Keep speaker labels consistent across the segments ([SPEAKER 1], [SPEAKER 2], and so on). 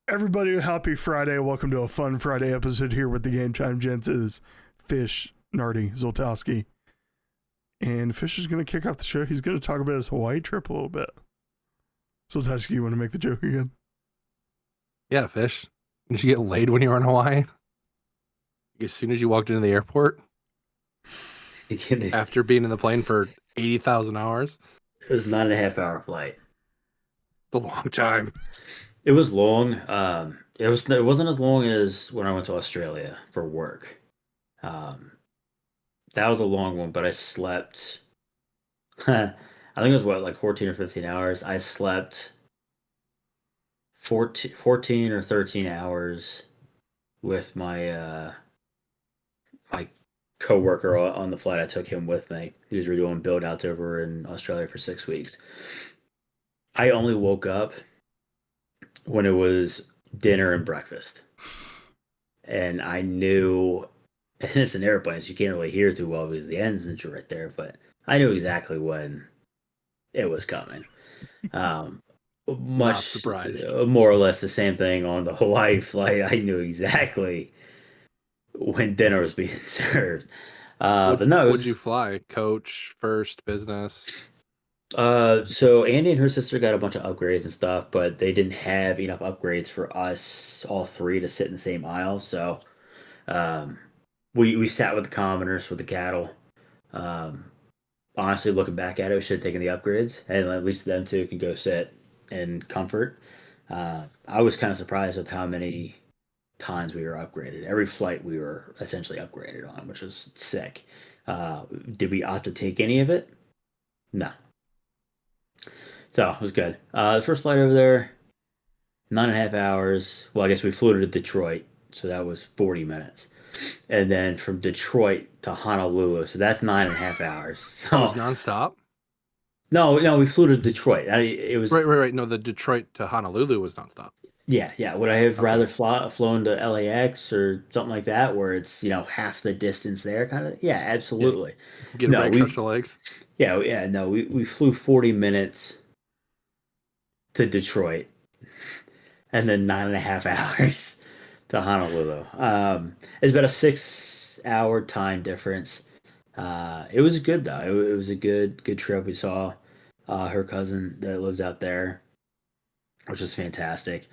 [SPEAKER 1] Everybody, happy Friday. Welcome to a fun Friday episode here with the Gametime Gents. It is Fish, Nardy, Zoltowski. And Fish is going to kick off the show. He's going to talk about his Hawaii trip a little bit. Zoltowski, you want to make the joke again?
[SPEAKER 2] Yeah, Fish. Did you get laid when you were in Hawaii? As soon as you walked into the airport? After being in the plane for 80,000 hours?
[SPEAKER 3] It was 9.5 hour flight.
[SPEAKER 2] It's a long time.
[SPEAKER 3] It was long. It wasn't as long as when I went to Australia for work. That was a long one, but I slept. I think it was like 14 or 15 hours. I slept 14 or 13 hours with my coworker on the flight. I took him with me. He was doing build outs over in Australia for 6 weeks. I only woke up when it was dinner and breakfast. And I knew, and it's an airplane, so you can't really hear too well because the engines are right there, but I knew exactly when it was coming. Much
[SPEAKER 2] Not surprised.
[SPEAKER 3] More or less the same thing on the Hawaii flight. I knew exactly when dinner was being served. But no,
[SPEAKER 2] would you fly? Coach, first, business?
[SPEAKER 3] So Andy and her sister got a bunch of upgrades and stuff, but they didn't have enough upgrades for us all three to sit in the same aisle. So we sat with the commoners with the cattle. Honestly, looking back at it, we should have taken the upgrades, and at least them two can go sit in comfort. I was kind of surprised with how many times we were upgraded. Every flight we were essentially upgraded on, which was sick. Did we opt to take any of it? No. So it was good. The first flight over there, 9.5 hours. Well, I guess we flew to Detroit, so that was 40 minutes. And then from Detroit to Honolulu, so that's 9.5 hours. So
[SPEAKER 2] it was nonstop?
[SPEAKER 3] No, we flew to Detroit. It was
[SPEAKER 2] right. No, the Detroit to Honolulu was nonstop.
[SPEAKER 3] Yeah. Would I have rather flown to LAX or something like that, where it's half the distance there, kind of? Yeah, absolutely.
[SPEAKER 2] Yeah. Get a break, stretch the legs.
[SPEAKER 3] Yeah. No, we flew 40 minutes to Detroit, and then 9.5 hours to Honolulu. It's about a 6 hour time difference. It was good though. It was a good trip. We saw her cousin that lives out there, which was fantastic.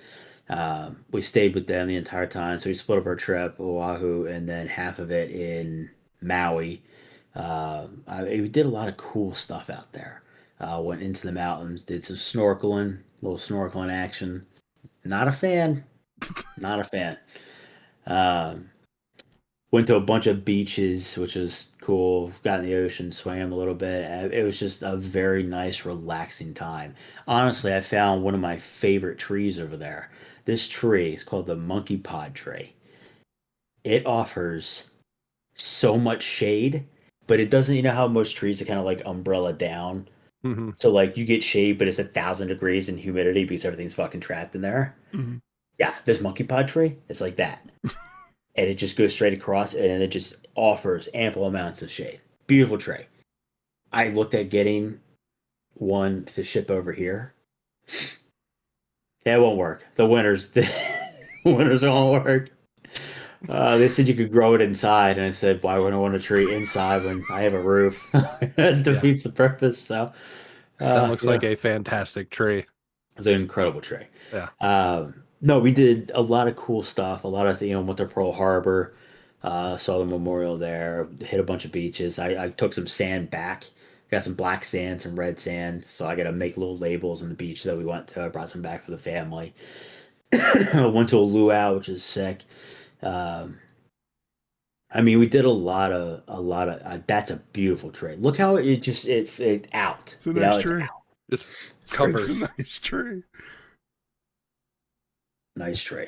[SPEAKER 3] We stayed with them the entire time, so we split up our trip, Oahu, and then half of it in Maui. We did a lot of cool stuff out there. Went into the mountains, did some snorkeling, a little snorkeling action. Not a fan. Not a fan. Went to a bunch of beaches, which was cool. Got in the ocean, swam a little bit. It was just a very nice, relaxing time. Honestly, I found one of my favorite trees over there. This tree is called the monkey pod tree. It offers so much shade, but it doesn't. You know how most trees are kind of like umbrella down.
[SPEAKER 2] Mm-hmm.
[SPEAKER 3] So like you get shade, but it's 1,000 degrees in humidity because everything's fucking trapped in there.
[SPEAKER 1] Mm-hmm.
[SPEAKER 3] Yeah, this monkey pod tree, it's like that. And it just goes straight across, and it just offers ample amounts of shade. Beautiful tree. I looked at getting one to ship over here. Yeah, it won't work. The winters won't work. They said you could grow it inside, and I said, why would I want a tree inside when I have a roof? It defeats the purpose. So
[SPEAKER 2] that looks like a fantastic tree.
[SPEAKER 3] It's an incredible tree.
[SPEAKER 2] Yeah.
[SPEAKER 3] No, we did a lot of cool stuff. A lot of went to Pearl Harbor, saw the memorial there, hit a bunch of beaches. I took some sand back, got some black sand, some red sand. So I got to make little labels on the beach that we went to. I brought some back for the family. Went to a luau, which is sick. We did a lot of. That's a beautiful tree. Look how it out.
[SPEAKER 1] It's a nice tree.
[SPEAKER 2] Just covers.
[SPEAKER 1] It's a nice tree.
[SPEAKER 3] Nice tree.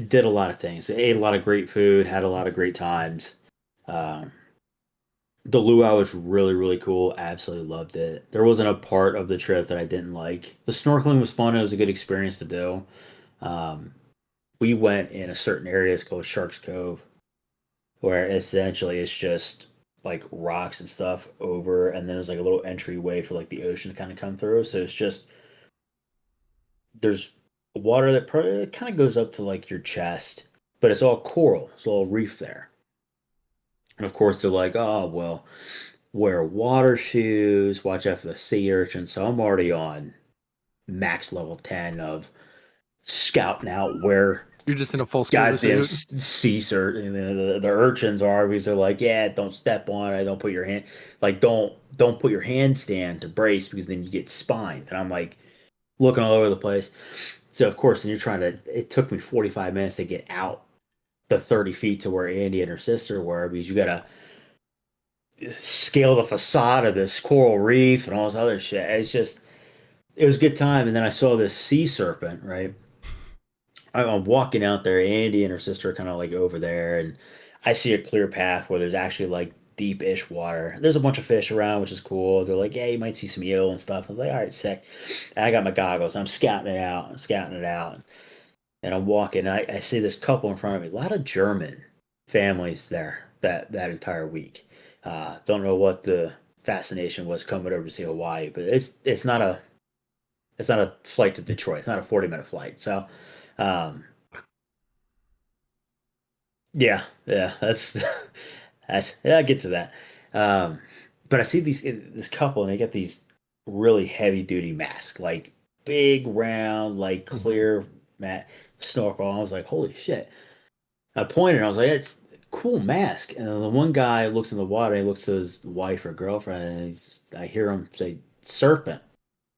[SPEAKER 3] Did a lot of things. Ate a lot of great food. Had a lot of great times. The luau was really, really cool. Absolutely loved it. There wasn't a part of the trip that I didn't like. The snorkeling was fun. It was a good experience to do. We went in a certain area. It's called Sharks Cove, where essentially it's just like rocks and stuff over, and then there's like a little entryway for like the ocean to kind of come through. So it's just there's water that kind of goes up to like your chest, but it's all coral. It's all reef there. And of course, they're like, oh, well, wear water shoes, watch out for the sea urchin. So I'm already on max level 10 of scouting out where
[SPEAKER 2] You're just in a full scuba
[SPEAKER 3] goddamn
[SPEAKER 2] suit.
[SPEAKER 3] sea urchin, the urchins are, because they're like, yeah, don't step on it, don't put your hand, like don't put your handstand to brace because then you get spined. And I'm like looking all over the place. So of course, then you're trying to. It took me 45 minutes to get out the 30 feet to where Andy and her sister were, because you gotta scale the facade of this coral reef and all this other shit. It was a good time. And then I saw this sea serpent, right? I'm walking out there. Andy and her sister are kind of like over there, and I see a clear path where there's actually like deep-ish water. There's a bunch of fish around, which is cool. They're like, yeah, you might see some eel and stuff. I was like, all right, sick. And I got my goggles. I'm scouting it out. And I'm walking. And I see this couple in front of me. A lot of German families there that entire week. Don't know what the fascination was coming over to see Hawaii, but it's not a flight to Detroit. It's not a 40-minute flight. So, um, yeah, that's yeah. I get to that. Um, but I see this couple, and they got these really heavy duty masks, like big round, like
[SPEAKER 2] Mhm.
[SPEAKER 3] clear mat snorkel. I was like, holy shit! I pointed, and I was like, it's a cool mask. And then the one guy looks in the water, and he looks to his wife or girlfriend, and I hear him say serpent.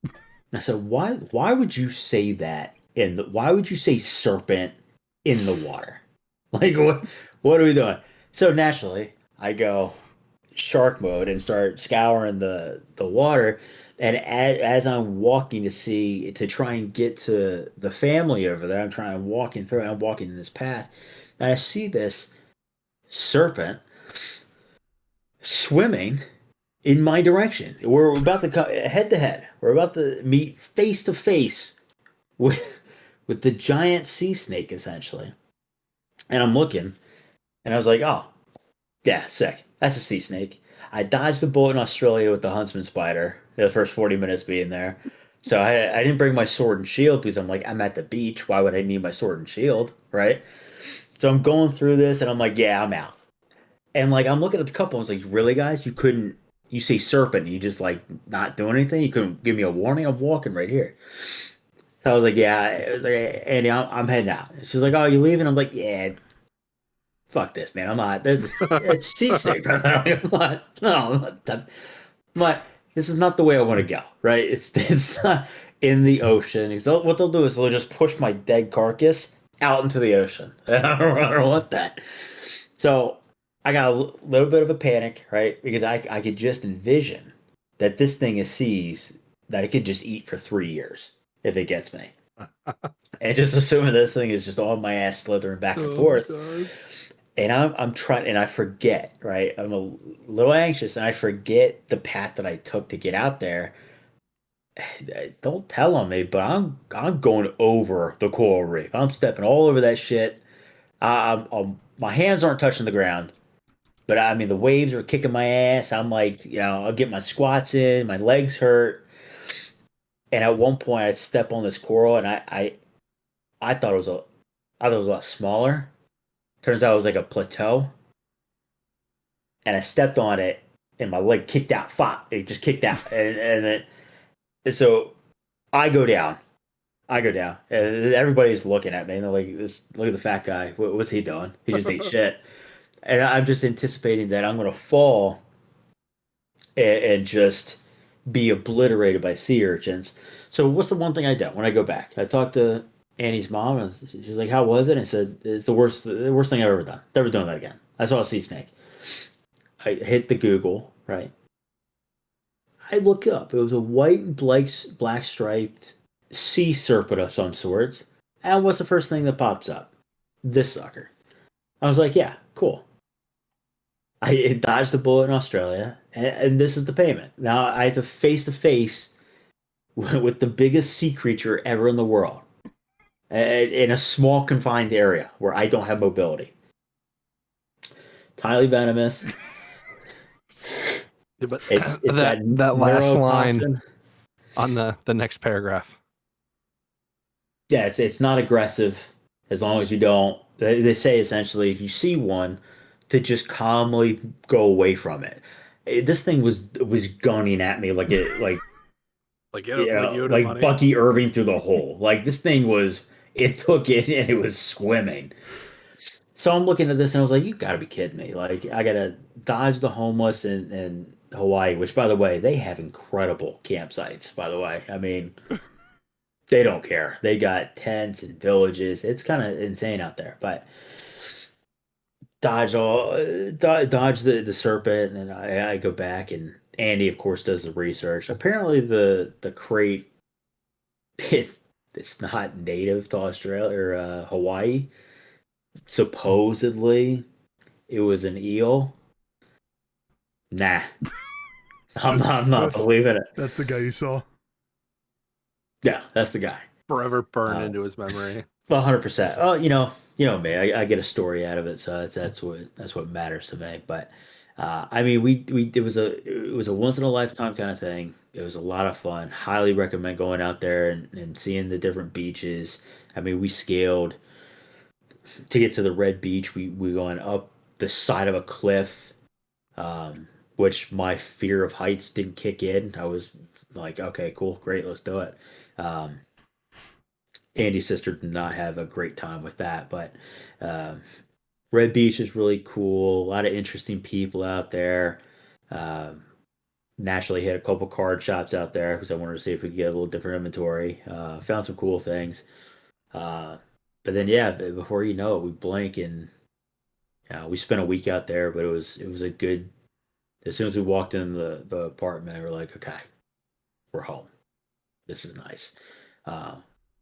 [SPEAKER 3] And I said, why would you say that why would you say serpent in the water? Like what are we doing? So naturally, I go shark mode and start scouring the water. And as I'm walking to try and get to the family over there, I'm walking in this path, and I see this serpent swimming in my direction. We're about to come head to head. We're about to meet face to face with with the giant sea snake, essentially. And I'm looking, and I was like, oh, yeah, sick. That's a sea snake. I dodged the bullet in Australia with the huntsman spider. The first 40 minutes being there. So I didn't bring my sword and shield because I'm like, I'm at the beach. Why would I need my sword and shield? Right? So I'm going through this, and I'm like, yeah, I'm out. And like I'm looking at the couple, and I was like, really, guys? You say serpent, you just like not doing anything? You couldn't give me a warning? I'm walking right here. So I was like, yeah. It was like, Andy, I'm heading out. She's like, oh, you leaving? I'm like, yeah, fuck this, man. I'm not. It's seasick. I'm not. No, I'm not. This is not the way I want to go. Right? It's not in the ocean. So what they'll do is they'll just push my dead carcass out into the ocean. I don't want that. So I got a little bit of a panic, right? Because I could just envision that this thing is seas that it could just eat for 3 years if it gets me. And just assuming this thing is just on my ass slithering back and
[SPEAKER 2] Oh
[SPEAKER 3] forth.
[SPEAKER 2] god.
[SPEAKER 3] And I'm trying, and I forget, right? I'm a little anxious, and I forget the path that I took to get out there. Don't tell on me, but I'm going over the coral reef. I'm stepping all over that shit. My hands aren't touching the ground, but I mean the waves are kicking my ass. I'm like, I'll get my squats in, my legs hurt, and at one point I step on this coral, and I thought it was I thought it was a lot smaller. Turns out it was like a plateau, and I stepped on it, and my leg kicked out. Fought. It just kicked out, and then so I go down. I go down, and everybody's looking at me, and they're like, Look at the fat guy. What's he doing? He just ate shit." And I'm just anticipating that I'm gonna fall and just be obliterated by sea urchins. So what's the one thing I did when I go back? I talked to Annie's mom, and she's like, "How was it?" I said, "It's the worst thing I've ever done. Never doing that again." I saw a sea snake. I hit the Google, right? I look up. It was a white and black striped sea serpent of some sorts. And what's the first thing that pops up? This sucker. I was like, yeah, cool. I dodged the bullet in Australia, and this is the payment. Now I have to face with the biggest sea creature ever in the world in a small confined area where I don't have mobility. It's highly venomous.
[SPEAKER 2] Yeah, but
[SPEAKER 3] It's got
[SPEAKER 2] that last line
[SPEAKER 3] neurotoxin.
[SPEAKER 2] on the next paragraph.
[SPEAKER 3] Yeah, it's not aggressive as long as you don't. They say essentially, if you see one, to just calmly go away from it. This thing was gunning at me like it
[SPEAKER 2] Like Yoda
[SPEAKER 3] like
[SPEAKER 2] money.
[SPEAKER 3] Bucky Irving through the hole. Like this thing was, it took it and it was swimming. So I'm looking at this and I was like, you got to be kidding me! Like I gotta dodge the homeless in Hawaii, which by the way they have incredible campsites. By the way, I mean they don't care. They got tents and villages. It's kind of insane out there. But dodge the serpent, and I go back, and Andy, of course, does the research. Apparently, the crate it's it's not native to Australia or Hawaii. Supposedly, it was an eel. Nah, I'm not
[SPEAKER 1] That's
[SPEAKER 3] believing it.
[SPEAKER 1] that's the guy you saw.
[SPEAKER 3] Yeah, that's the guy.
[SPEAKER 2] Forever burned
[SPEAKER 3] Uh,
[SPEAKER 2] into his memory.
[SPEAKER 3] 100%. Oh, you know me. I get a story out of it, so that's what matters to me. But I mean, we it was a once in a lifetime kind of thing. It was a lot of fun. Highly recommend going out there and seeing the different beaches. I mean, we scaled to get to the red beach. We going up the side of a cliff, which my fear of heights didn't kick in. I was like, okay, cool, great, let's do it. Um, Andy's sister did not have a great time with that, but um, Red Beach is really cool. A lot of interesting people out there. Um, Naturally hit a couple card shops out there because I wanted to see if we could get a little different inventory. Found some cool things. Uh, but then yeah, before you know it, we blink and we spent a week out there. But it was a good. As soon as we walked in the apartment, we were like, okay, we're home. This is nice. Uh,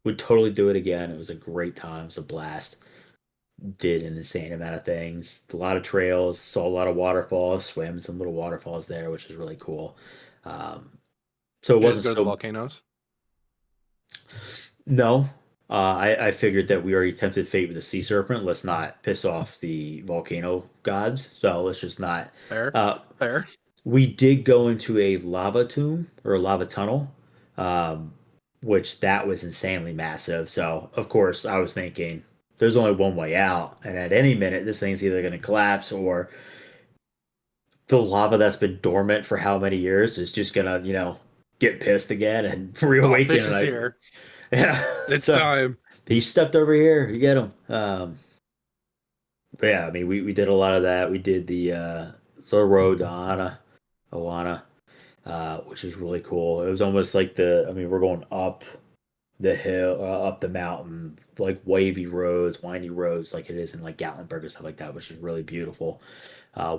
[SPEAKER 3] would totally do it again. It was a great time. It was a blast. Did an insane amount of things. A lot of trails. Saw a lot of waterfalls. Swam in some little waterfalls there, which is really cool. Um, so it
[SPEAKER 2] Did you guys
[SPEAKER 3] wasn't
[SPEAKER 2] go to the
[SPEAKER 3] so.
[SPEAKER 2] volcanoes?
[SPEAKER 3] No, I figured that we already tempted fate with the sea serpent. Let's not piss off the volcano gods. So let's just not.
[SPEAKER 2] Fair.
[SPEAKER 3] Uh,
[SPEAKER 2] Fair.
[SPEAKER 3] we did go into a lava tomb or a lava tunnel, um, which that was insanely massive. So of course I was thinking there's only one way out, and at any minute this thing's either going to collapse or the lava that's been dormant for how many years is just gonna get pissed again and
[SPEAKER 2] Oh,
[SPEAKER 3] reawaken.
[SPEAKER 2] fish is here.
[SPEAKER 3] Yeah,
[SPEAKER 2] It's
[SPEAKER 3] so
[SPEAKER 2] time.
[SPEAKER 3] he stepped over here. You get him. But yeah, I mean we did a lot of that. We did the road to Oana, which is really cool. It was almost like I mean, we're going up the hill, up the mountain, like wavy roads, windy roads, like it is in like Gatlinburg and stuff like that, which is really beautiful.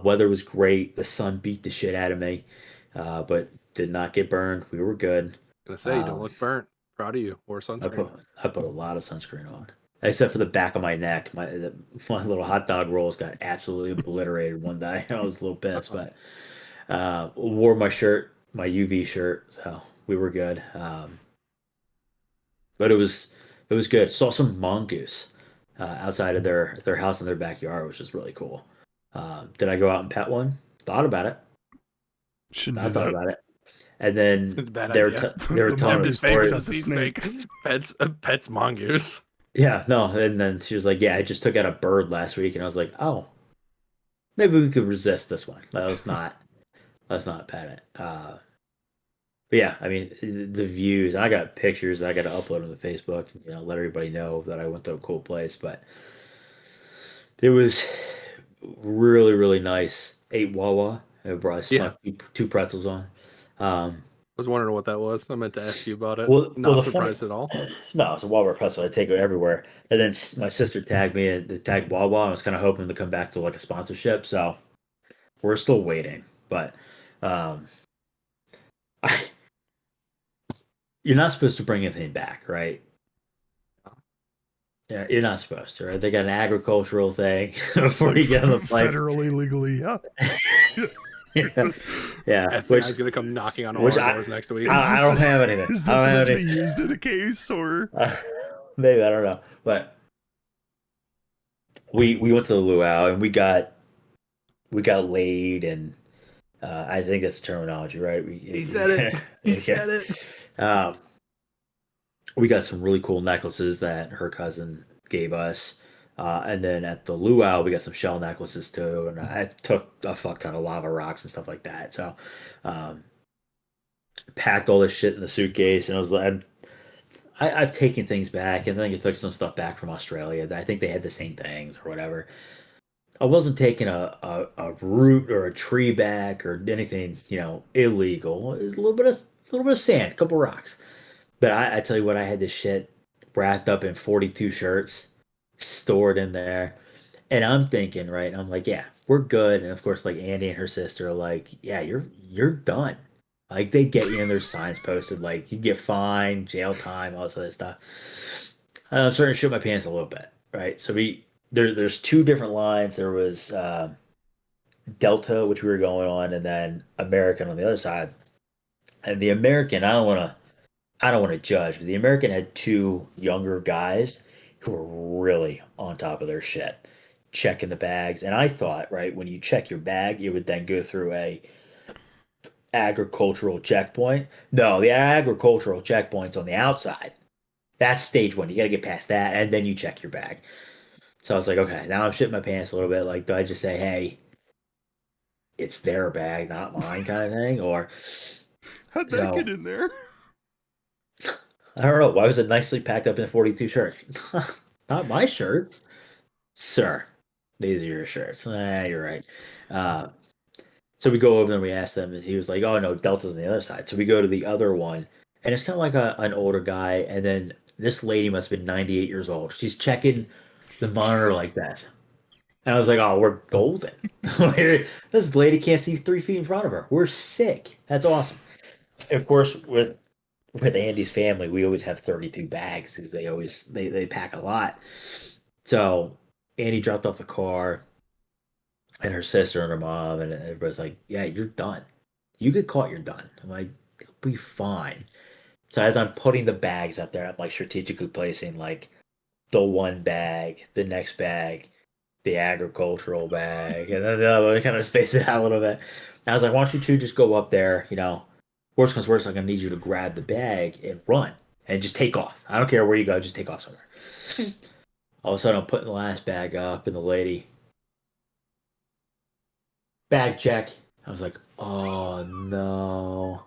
[SPEAKER 3] Weather was great. The sun beat the shit out of me, but did not get burned. We were good.
[SPEAKER 2] Gonna say you don't
[SPEAKER 3] Um,
[SPEAKER 2] look burnt. Proud of you. Wore
[SPEAKER 3] I put
[SPEAKER 2] sunscreen.
[SPEAKER 3] I put a lot of sunscreen on, except for the back of my neck. My little hot dog rolls got absolutely obliterated one day. I was a little pissed, but wore my shirt, my UV shirt, so we were good. But it was good. Saw some mongoose outside of their house in their backyard, which is really cool. Did I go out and pet one? Thought about it.
[SPEAKER 1] Shouldn't
[SPEAKER 3] I
[SPEAKER 1] do
[SPEAKER 3] thought
[SPEAKER 1] that.
[SPEAKER 3] about it, and then
[SPEAKER 2] Bad
[SPEAKER 3] they were
[SPEAKER 2] idea.
[SPEAKER 3] they were
[SPEAKER 1] The
[SPEAKER 3] telling me
[SPEAKER 1] mongoose
[SPEAKER 2] Tempted fate
[SPEAKER 1] takes
[SPEAKER 2] with
[SPEAKER 1] out
[SPEAKER 2] a
[SPEAKER 3] stories.
[SPEAKER 1] the
[SPEAKER 2] sea
[SPEAKER 1] snake.
[SPEAKER 2] snake. Pets mongoose.
[SPEAKER 3] Yeah, no, and then she was like, "Yeah, I just took out a bird last week," and I was like, "Oh, maybe we could resist this one. Let's not pet it." But yeah, I mean, the views. I got pictures that I got to upload them to Facebook. Let everybody know that I went to a cool place. But it was really, really nice. Ate Wawa. I brought I
[SPEAKER 2] Yeah.
[SPEAKER 3] snuck two pretzels on. Um,
[SPEAKER 2] I was wondering what that was. I meant to ask you about it.
[SPEAKER 3] well,
[SPEAKER 2] Not
[SPEAKER 3] the funny.
[SPEAKER 2] surprised at all.
[SPEAKER 3] No, it's a Wawa pretzel. I take it everywhere. And then my sister tagged me and tagged Wawa. I was kind of hoping to come back to like a sponsorship. So we're still waiting. But um, I, you're not supposed to bring anything back, right? Yeah, you're not supposed to, right? They got an agricultural thing before you get on the plane.
[SPEAKER 1] Federally, legally, yeah.
[SPEAKER 3] Yeah,
[SPEAKER 2] FBI is gonna come knocking on all
[SPEAKER 3] which
[SPEAKER 2] our doors next week.
[SPEAKER 3] I don't have anything.
[SPEAKER 1] Is
[SPEAKER 3] I
[SPEAKER 1] this
[SPEAKER 3] don't
[SPEAKER 1] meant
[SPEAKER 3] have
[SPEAKER 1] to be
[SPEAKER 3] anything.
[SPEAKER 1] used in a case or?
[SPEAKER 3] Maybe I don't know, but we went to the luau and we got laid, and I think that's terminology, right?
[SPEAKER 2] He said it. He
[SPEAKER 3] Okay.
[SPEAKER 2] said it.
[SPEAKER 3] Um, we got some really cool necklaces that her cousin gave us. And then at the luau, we got some shell necklaces too. And I took a fuck ton of lava rocks and stuff like that. So, um, packed all this shit in the suitcase, and I was like, I've taken things back, and then I took some stuff back from Australia. I think they had the same things or whatever. I wasn't taking a root or a tree back or anything, illegal. It was a little bit of sand, a couple rocks. But I tell you what, I had this shit wrapped up in 42 shirts, stored in there. And I'm thinking, right? I'm like, yeah, we're good. And of course, like Andy and her sister are like, yeah, you're done. Like they get you and there's signs posted like you get fined, jail time, all this other stuff. I'm starting to shit my pants a little bit, right? So there's two different lines. There was Delta, which we were going on, and then American on the other side. And the American, I don't want to judge, but the American had two younger guys who were really on top of their shit, checking the bags. And I thought, right, when you check your bag, you would then go through a agricultural checkpoint. No, the agricultural checkpoint's on the outside. That's stage one. You got to get past that, and then you check your bag. So I was like, okay, now I'm shitting my pants a little bit. Like, do I just say, hey, it's their bag, not mine, kind of thing? Or
[SPEAKER 1] How'd that
[SPEAKER 3] so
[SPEAKER 1] get in there?
[SPEAKER 3] I don't know. Why was it nicely packed up in 42 shirts? Not my shirts, sir. These are your shirts. You're right. Uh, so we go over there and we ask them, and he was like, "Oh no, Delta's on the other side." So we go to the other one, and it's kind of like an older guy, and then this lady must have been 98 years old. She's checking the monitor like that, and I was like, "Oh, we're golden. This lady can't see 3 feet in front of her. We're sick. That's awesome." Of course, with Andy's family, we always have 32 bags because they pack a lot. So Andy dropped off the car and her sister and her mom, and everybody's like, "Yeah, you're done. You get caught, you're done." I'm like, "It'll be fine." So as I'm putting the bags up there, I'm like strategically placing like the one bag, the next bag, the agricultural bag, and then the other one, kind of space it out a little bit. And I was like, "Why don't you two just go up there? Worst comes worst, I'm gonna need you to grab the bag and run and just take off. I don't care where you go, just take off somewhere." All of a sudden, I'm putting the last bag up, and the lady, bag check. I was like, oh no.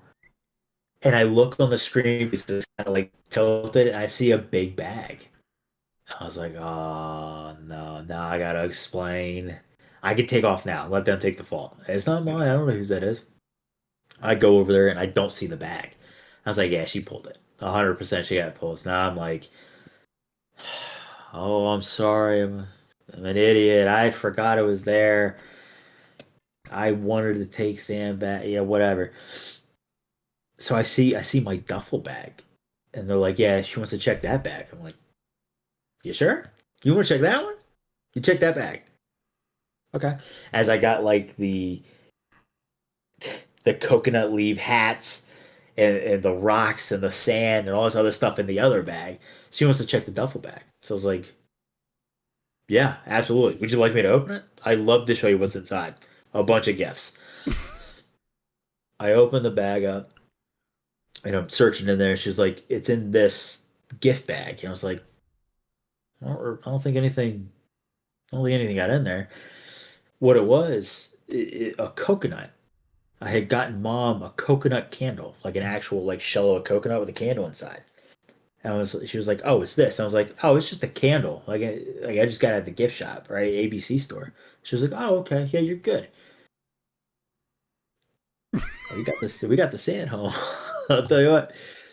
[SPEAKER 3] And I look on the screen because it's kind of like tilted, and I see a big bag. I was like, oh no, now I gotta explain. I can take off now. Let them take the fall. It's not mine. I don't know whose that is. I go over there and I don't see the bag. I was like, yeah, she pulled it. 100% she got it pulled. So now I'm like, oh, I'm sorry. I'm an idiot. I forgot it was there. I wanted to take Sam back. Yeah, whatever. So I see my duffel bag, and they're like, "Yeah, she wants to check that bag." I'm like, "You sure? You want to check that one? You check that bag." Okay. As I got like the coconut leaf hats and the rocks and the sand and all this other stuff in the other bag, she wants to check the duffel bag. So I was like, "Yeah, absolutely. Would you like me to open it? I'd love to show you what's inside. A bunch of gifts." I opened the bag up and I'm searching in there. She's like, "It's in this gift bag." And I was like, I don't think anything. I don't think anything got in there. What it was, a coconut. I had gotten mom a coconut candle, like an actual like shell of a coconut with a candle inside. And she was like, "Oh, it's this." And I was like, "Oh, it's just a candle. Like I just got it at the gift shop, right? ABC store." She was like, "Oh, okay, yeah, you're good. We got this. We got the sand home." I'll tell you what.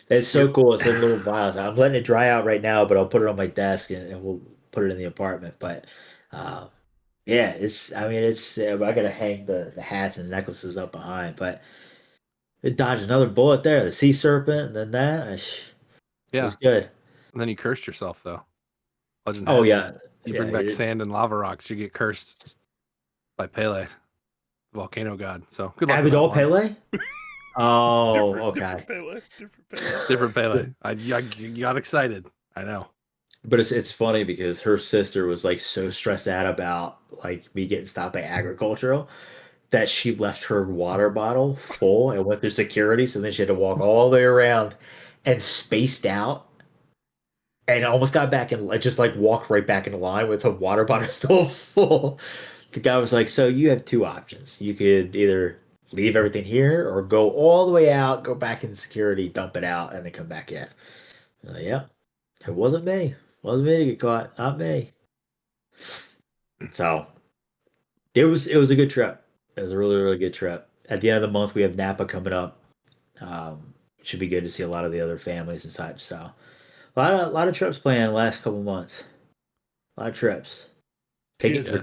[SPEAKER 3] It's so
[SPEAKER 2] Yep.
[SPEAKER 3] cool. It's in little vials. I'm letting it dry out right now, but I'll put it on my desk and we'll put it in the apartment. But uh, yeah, it's. I mean, it's. I gotta hang the hats and necklaces up behind, but it dodged another bullet there. The sea serpent, and then that. It
[SPEAKER 2] Yeah.
[SPEAKER 3] was good.
[SPEAKER 2] And then you cursed yourself though. Legend
[SPEAKER 3] Oh
[SPEAKER 2] has it.
[SPEAKER 3] yeah,
[SPEAKER 2] You
[SPEAKER 3] yeah.
[SPEAKER 2] bring back sand and lava rocks, you get cursed by Pele, the volcano god. So good luck with that
[SPEAKER 3] Abidol
[SPEAKER 2] one.
[SPEAKER 3] Pele. Oh,
[SPEAKER 1] Different
[SPEAKER 3] okay.
[SPEAKER 1] Pele. Different Pele.
[SPEAKER 2] Different Pele. You got excited. I know.
[SPEAKER 3] But it's funny because her sister was like so stressed out about like me getting stopped by agricultural that she left her water bottle full and went through security. So then she had to walk all the way around and spaced out. and I almost got back and I just like walked right back into line with a water bottle still full. The guy was like, "So you have two options. You could either leave everything here or go all the way out, go back in security, dump it out, and then come back in." Yeah, it wasn't me. Wasn't me to get caught. Not me. So it was a good trip. It was a really, really good trip. At the end of the month, we have Napa coming up. It should be good to see a lot of the other families and such. So a lot of trips planned the last couple months. A lot of trips. Taking
[SPEAKER 1] TSA,
[SPEAKER 3] or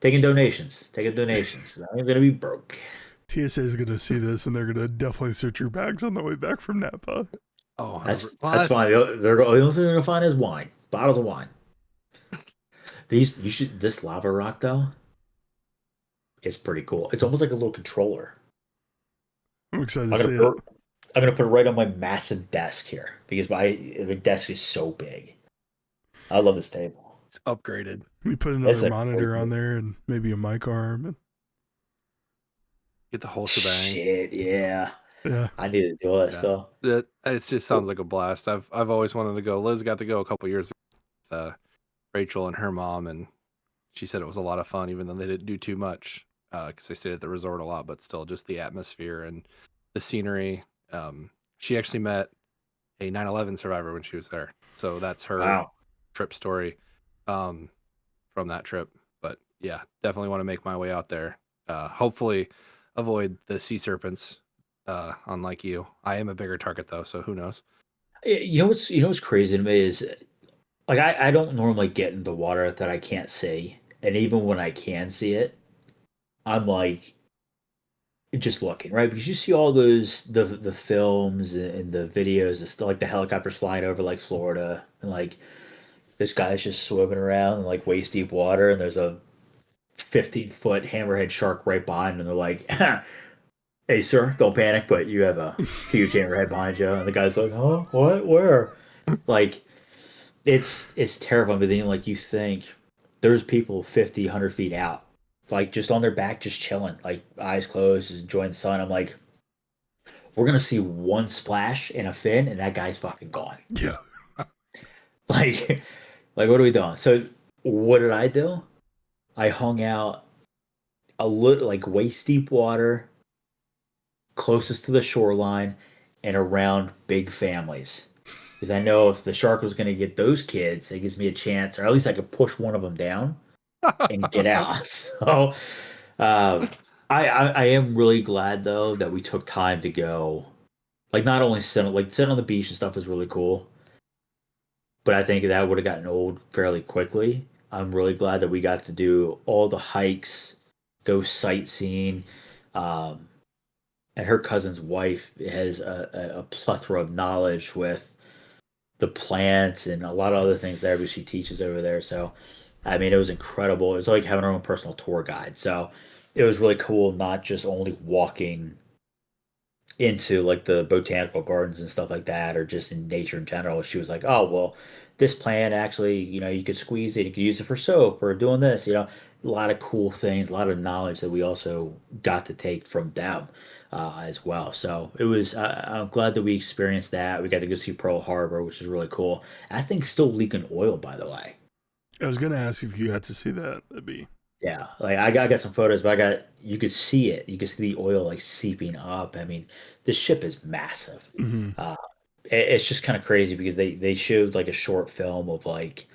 [SPEAKER 3] taking donations. Taking donations. I'm gonna be broke.
[SPEAKER 1] TSA is gonna see this and they're gonna definitely search your bags on the way back from Napa.
[SPEAKER 2] Oh,
[SPEAKER 3] That's
[SPEAKER 2] 100%. Well,
[SPEAKER 3] that's fine. The only thing they're gonna find is wine. Bottles of wine. These you should this lava rock though is pretty cool. It's almost like a little controller.
[SPEAKER 1] I'm excited
[SPEAKER 3] I'm
[SPEAKER 1] to
[SPEAKER 3] gonna
[SPEAKER 1] see
[SPEAKER 3] put
[SPEAKER 1] it.
[SPEAKER 3] it, I'm gonna put it right on my massive desk here because my desk is so big. I love this table.
[SPEAKER 2] it's upgraded.
[SPEAKER 1] We put
[SPEAKER 3] It's
[SPEAKER 1] another
[SPEAKER 3] a great
[SPEAKER 1] monitor on there and maybe a mic arm. And
[SPEAKER 2] Get the whole shebang.
[SPEAKER 3] shit. Yeah,
[SPEAKER 1] yeah,
[SPEAKER 3] I need to do that
[SPEAKER 2] Yeah,
[SPEAKER 3] stuff.
[SPEAKER 2] it just sounds like a blast. I've always wanted to go. Liz got to go a couple years ago with Rachel and her mom, and she said it was a lot of fun, even though they didn't do too much because they stayed at the resort a lot. But still, just the atmosphere and the scenery. She actually met a 9/11 survivor when she was there, so that's her
[SPEAKER 3] Wow.
[SPEAKER 2] trip story from that trip. But yeah, definitely want to make my way out there. Hopefully, avoid the sea serpents. Unlike you, I am a bigger target though, so who knows?
[SPEAKER 3] You know what's crazy to me is like I don't normally get into water that I can't see, and even when I can see it, I'm like just looking right because you see all those the films and the videos, it's like the helicopters flying over like Florida, and like this guy's just swimming around in like waist deep water, and there's a 15-foot hammerhead shark right behind him, and they're like, "Hey, sir, don't panic, but you have a huge hammerhead behind you." And the guy's like, "Huh? What? Where?" Like, it's terrifying, but then like you think there's people 50, 100 feet out, like just on their back, just chilling, like eyes closed, just enjoying the sun. I'm like, we're gonna see one splash and a fin, and that guy's fucking gone.
[SPEAKER 1] yeah.
[SPEAKER 3] Like, like what are we doing? So what did I do? I hung out a little like waist deep water, closest to the shoreline, and around big families. Because I know if the shark was going to get those kids, it gives me a chance, or at least I could push one of them down and get out. So I am really glad though that we took time to go. Like not only sit on the beach and stuff is really cool, but I think that would have gotten old fairly quickly. I'm really glad that we got to do all the hikes, go sightseeing. Um, and her cousin's wife has a plethora of knowledge with the plants and a lot of other things there because she teaches over there. So, I mean, it was incredible. It was like having our own personal tour guide. So, it was really cool, not just only walking into like the botanical gardens and stuff like that, or just in nature in general. She was like, "Oh, well, this plant actually, you could squeeze it, you could use it for soap or doing this." A lot of cool things, a lot of knowledge that we also got to take from them as well. So it was. I'm glad that we experienced that. We got to go see Pearl Harbor, which is really cool. That thing's still leaking oil, by the way.
[SPEAKER 1] I was gonna ask if you got to see that. That'd be
[SPEAKER 3] Yeah, like I got some photos, but you could see it. You could see the oil like seeping up. I mean, this ship is massive.
[SPEAKER 1] mm-hmm.
[SPEAKER 3] Uh, it's just kind of crazy because they showed like a short film of like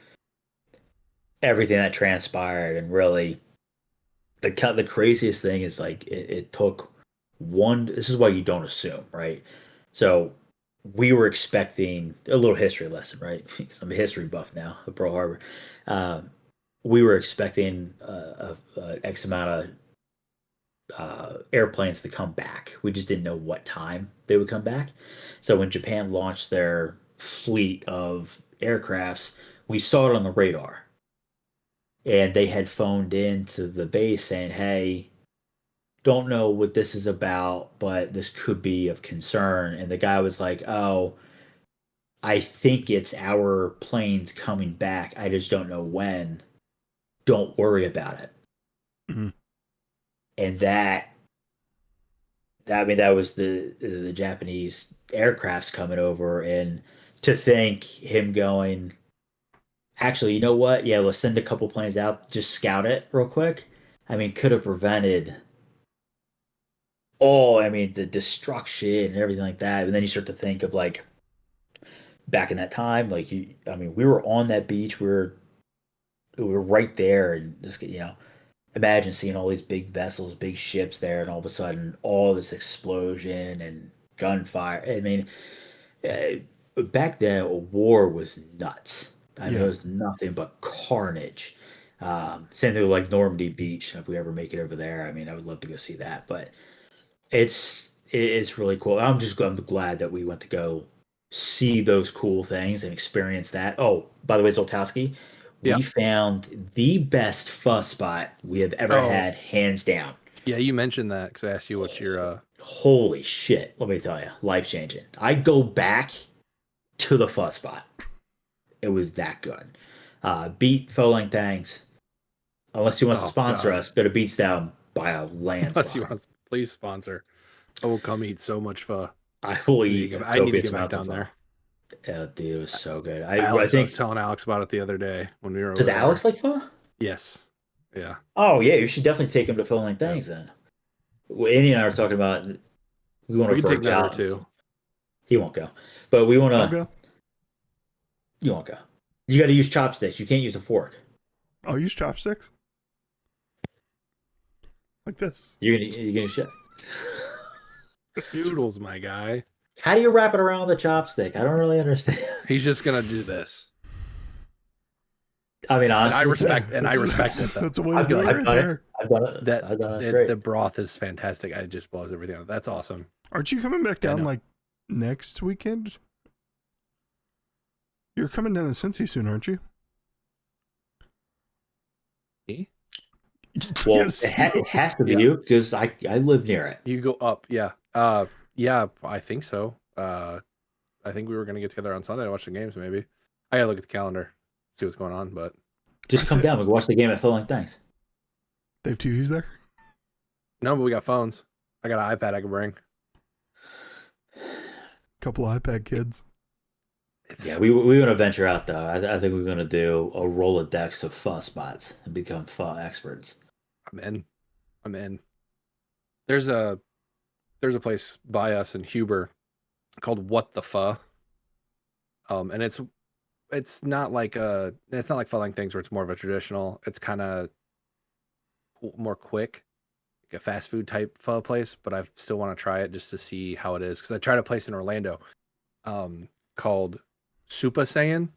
[SPEAKER 3] everything that transpired, and really the craziest thing is like it took one. This is why you don't assume, right? So we were expecting a little history lesson, right? Because I'm a history buff now of Pearl Harbor. Um, we were expecting X amount of airplanes to come back. We just didn't know what time they would come back. So when Japan launched their fleet of aircrafts, we saw it on the radar. And they had phoned in to the base saying, "Hey, don't know what this is about, but this could be of concern." And the guy was like, "Oh, I think it's our planes coming back. I just don't know when. Don't worry about it."
[SPEAKER 1] Mm-hmm.
[SPEAKER 3] And that I mean that was the Japanese aircrafts coming over, and to think him going, actually, you know what? Yeah, let's send a couple planes out, just scout it real quick. I mean, could have prevented I mean, the destruction and everything like that. And then you start to think of like back in that time, like I mean, we were on that beach, we were right there, and just imagine seeing all these big vessels, big ships there, and all of a sudden, all this explosion and gunfire. I mean, back then, war was nuts. I mean, it
[SPEAKER 1] Yeah.
[SPEAKER 3] was nothing but carnage. Same thing with like Normandy Beach. If we ever make it over there, I mean, I would love to go see that. But it's really cool. I'm glad that we went to go see those cool things and experience that. Oh, by the way, Zoltowski,
[SPEAKER 2] Yeah.
[SPEAKER 3] we found the best fuzz spot we have ever
[SPEAKER 2] Oh,
[SPEAKER 3] had, hands down.
[SPEAKER 2] yeah. You mentioned that because I asked you what your
[SPEAKER 3] Holy shit! Let me tell you, life changing. I go back to the fuzz spot. It was that good. Beat Faux Lang Tangs. Unless he wants to
[SPEAKER 2] oh
[SPEAKER 3] sponsor
[SPEAKER 2] god.
[SPEAKER 3] us, but it beats them by a
[SPEAKER 2] Unless you
[SPEAKER 3] landslide.
[SPEAKER 2] want to please sponsor. I will come eat so much pho.
[SPEAKER 3] I will
[SPEAKER 2] I need to
[SPEAKER 3] eat
[SPEAKER 2] get,
[SPEAKER 3] a
[SPEAKER 2] I need to
[SPEAKER 3] copious
[SPEAKER 2] get back
[SPEAKER 3] amounts of
[SPEAKER 2] down
[SPEAKER 3] pho.
[SPEAKER 2] there.
[SPEAKER 3] Yeah, dude, it was so good. I
[SPEAKER 2] I was
[SPEAKER 3] think.
[SPEAKER 2] telling Alex about it the other day when we were over
[SPEAKER 3] Does
[SPEAKER 2] there.
[SPEAKER 3] Alex like pho?
[SPEAKER 2] Yes. Yeah.
[SPEAKER 3] Oh yeah, you should definitely take him to Faux Lang
[SPEAKER 2] Yeah.
[SPEAKER 3] Tangs then. Well, Andy and I were talking about we want
[SPEAKER 2] We
[SPEAKER 3] to
[SPEAKER 2] can take
[SPEAKER 3] verge
[SPEAKER 2] Nutter
[SPEAKER 3] out.
[SPEAKER 2] too.
[SPEAKER 3] He won't go, but we want
[SPEAKER 1] I'll
[SPEAKER 3] to.
[SPEAKER 1] go.
[SPEAKER 3] You won't go. You got to use chopsticks. You can't use a fork.
[SPEAKER 1] I'll use chopsticks. Like this.
[SPEAKER 3] You're gonna shit.
[SPEAKER 2] Noodles, my guy.
[SPEAKER 3] How do you wrap it around the chopstick? I don't really understand.
[SPEAKER 2] He's just gonna do this.
[SPEAKER 3] I mean,
[SPEAKER 2] And I
[SPEAKER 3] honestly,
[SPEAKER 2] respect it though.
[SPEAKER 1] That's a way to
[SPEAKER 3] I've
[SPEAKER 1] do
[SPEAKER 3] done,
[SPEAKER 1] it
[SPEAKER 3] I've
[SPEAKER 1] right
[SPEAKER 3] done
[SPEAKER 1] there.
[SPEAKER 3] it. I've done it.
[SPEAKER 2] That
[SPEAKER 3] I've done it. It's great.
[SPEAKER 2] the broth is fantastic. It just blows everything out. That's awesome.
[SPEAKER 1] Aren't you coming back
[SPEAKER 2] Yeah, I
[SPEAKER 1] down
[SPEAKER 2] know.
[SPEAKER 1] like next weekend? You're coming down to Cincy soon, aren't you?
[SPEAKER 2] Me?
[SPEAKER 3] Well,
[SPEAKER 1] Yes,
[SPEAKER 3] it has to be
[SPEAKER 2] Yeah.
[SPEAKER 3] you because I live near it.
[SPEAKER 2] You go up, yeah. Yeah, I think so. I think we were gonna get together on Sunday to watch the games, maybe. I gotta look at the calendar, see what's going on, but
[SPEAKER 3] Just come down. We can watch the game at Faux Lang Tangs.
[SPEAKER 1] They have TVs there?
[SPEAKER 2] no, but we got phones. I got an iPad I can bring.
[SPEAKER 1] Couple iPad kids.
[SPEAKER 3] Yeah, we want to venture out though. I think we're going to do a Rolodex of pho spots and become pho experts.
[SPEAKER 2] I'm in. There's a place by us in Huber called What the Pho. And it's not like Pho Lang Things where it's more of a traditional. It's kind of more quick, like a fast food type pho place, but I still want to try it just to see how it is because I tried a place in Orlando called Super Saiyan. So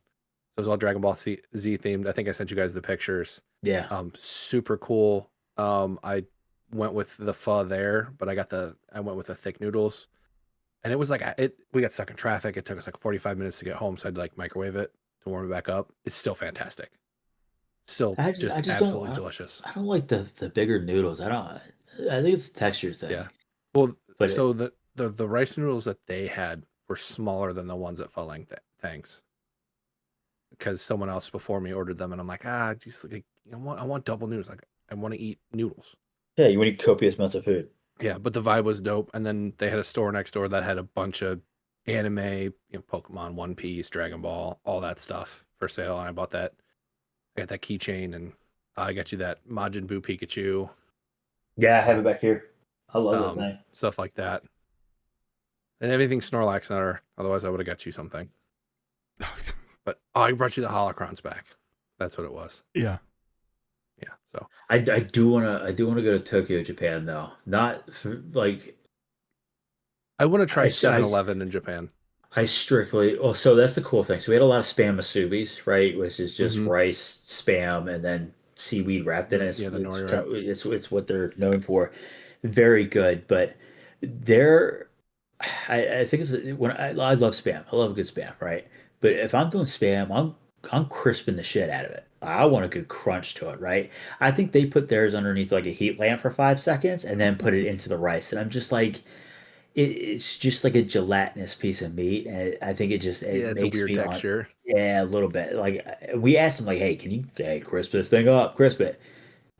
[SPEAKER 2] it was all Dragon Ball Z themed. I think I sent you guys the pictures.
[SPEAKER 3] Yeah.
[SPEAKER 2] Super cool. I went with the pho there, but I went with the thick noodles. And it was like we got stuck in traffic. It took us like 45 minutes to get home, so I had to like microwave it to warm it back up. It's still fantastic. Still
[SPEAKER 3] I
[SPEAKER 2] just
[SPEAKER 3] just
[SPEAKER 2] absolutely delicious.
[SPEAKER 3] I don't like the bigger noodles. I think it's a texture thing.
[SPEAKER 2] Yeah. Well,
[SPEAKER 3] But
[SPEAKER 2] so the rice noodles that they had were smaller than the ones at Pho Lang Tanks. Because someone else before me ordered them, and I'm like, just like I want double noodles. Like I want to eat noodles.
[SPEAKER 3] yeah, you want to eat copious amounts of food.
[SPEAKER 2] Yeah, but the vibe was dope. And then they had a store next door that had a bunch of anime, Pokemon, One Piece, Dragon Ball, all that stuff for sale. And I bought that. I got that keychain, and I got you that Majin Buu Pikachu.
[SPEAKER 3] Yeah, I have it back here. I love that thing.
[SPEAKER 2] Stuff like that. And everything Snorlax Nutter. Otherwise, I would have got you something. But I brought you the holocrons back. That's what it was.
[SPEAKER 1] Yeah.
[SPEAKER 2] Yeah. So
[SPEAKER 3] I do wanna go to Tokyo, Japan though. Not for, like
[SPEAKER 2] I want to try
[SPEAKER 3] I-
[SPEAKER 2] 7-Eleven in Japan.
[SPEAKER 3] I strictly. Oh, so that's the cool thing. So we had a lot of spam musubis, right? Which is just
[SPEAKER 2] Mhm.
[SPEAKER 3] rice, spam, and then seaweed wrapped in it.
[SPEAKER 2] Yeah, the nori wrap.
[SPEAKER 3] It's what they're known for. Very good, but they're. I think it's when I love spam. I love a good spam, right? But if I'm doing spam, I'm crisping the shit out of it. I want a good crunch to it, right? I think they put theirs underneath like a heat lamp for 5 seconds and then put it into the rice, and I'm just like, it's just like a gelatinous piece of meat, and I think it
[SPEAKER 2] Yeah, it's a
[SPEAKER 3] makes
[SPEAKER 2] weird
[SPEAKER 3] me
[SPEAKER 2] texture.
[SPEAKER 3] yeah, a little bit. Like we asked them, like, hey, can you crisp this thing up, crisp it,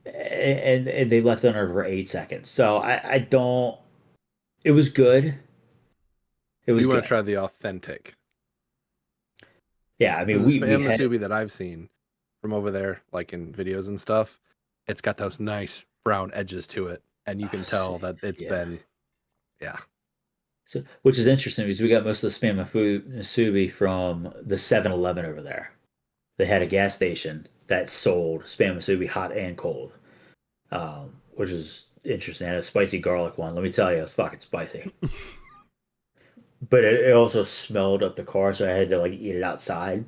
[SPEAKER 3] and they left it on there for 8 seconds. So I don't. It was good. It was
[SPEAKER 2] You want
[SPEAKER 3] good.
[SPEAKER 2] to try the authentic.
[SPEAKER 3] Yeah, I mean,
[SPEAKER 2] The
[SPEAKER 3] we
[SPEAKER 2] spam
[SPEAKER 3] had
[SPEAKER 2] musubi that I've seen from over there, like in videos and stuff, it's got those nice brown edges to it, and you can tell that it's
[SPEAKER 3] yeah.
[SPEAKER 2] been, yeah.
[SPEAKER 3] So, which is interesting because we got most of the spam musubi from the 7-Eleven over there. They had a gas station that sold spam musubi hot and cold, which is interesting. They had a spicy garlic one. Let me tell you, it was fucking spicy. But it also smelled up the car, so I had to like eat it outside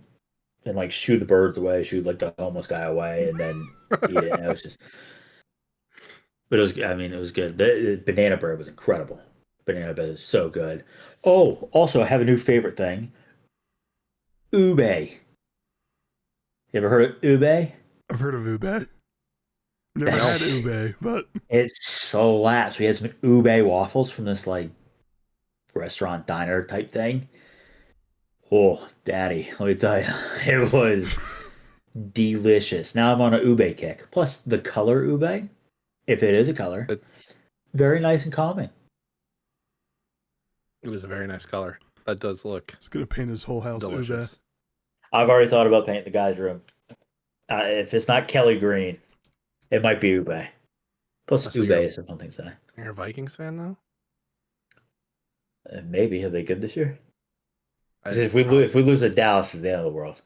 [SPEAKER 3] and like shoo the birds away, shoo like the homeless guy away, and then eat it. And it was just, but it was, I mean, it was good. The banana bread was incredible. Banana bread is so good. Oh, also, I have a new favorite thing. Ube. You ever heard of ube?
[SPEAKER 1] I've heard of ube. Never
[SPEAKER 3] No.
[SPEAKER 1] had ube, but
[SPEAKER 3] It slaps. We had some ube waffles from this like restaurant diner type thing. Oh, daddy, let me tell you, it was delicious. Now I'm on a ube kick. Plus the color ube, if it is a color,
[SPEAKER 2] It's
[SPEAKER 3] very nice and calming.
[SPEAKER 2] it was a very nice color. That does look
[SPEAKER 1] it's gonna paint his whole house ube.
[SPEAKER 2] delicious.
[SPEAKER 3] I've already thought about painting the guy's room. If it's not Kelly Green, it might be ube. Plus
[SPEAKER 2] So
[SPEAKER 3] ube
[SPEAKER 2] you're-
[SPEAKER 3] is a fun thing to say.
[SPEAKER 2] You're a Vikings fan now?
[SPEAKER 3] Maybe are they good this year? 'Cause
[SPEAKER 2] I-
[SPEAKER 3] if we lose to Dallas, it's the end of the world.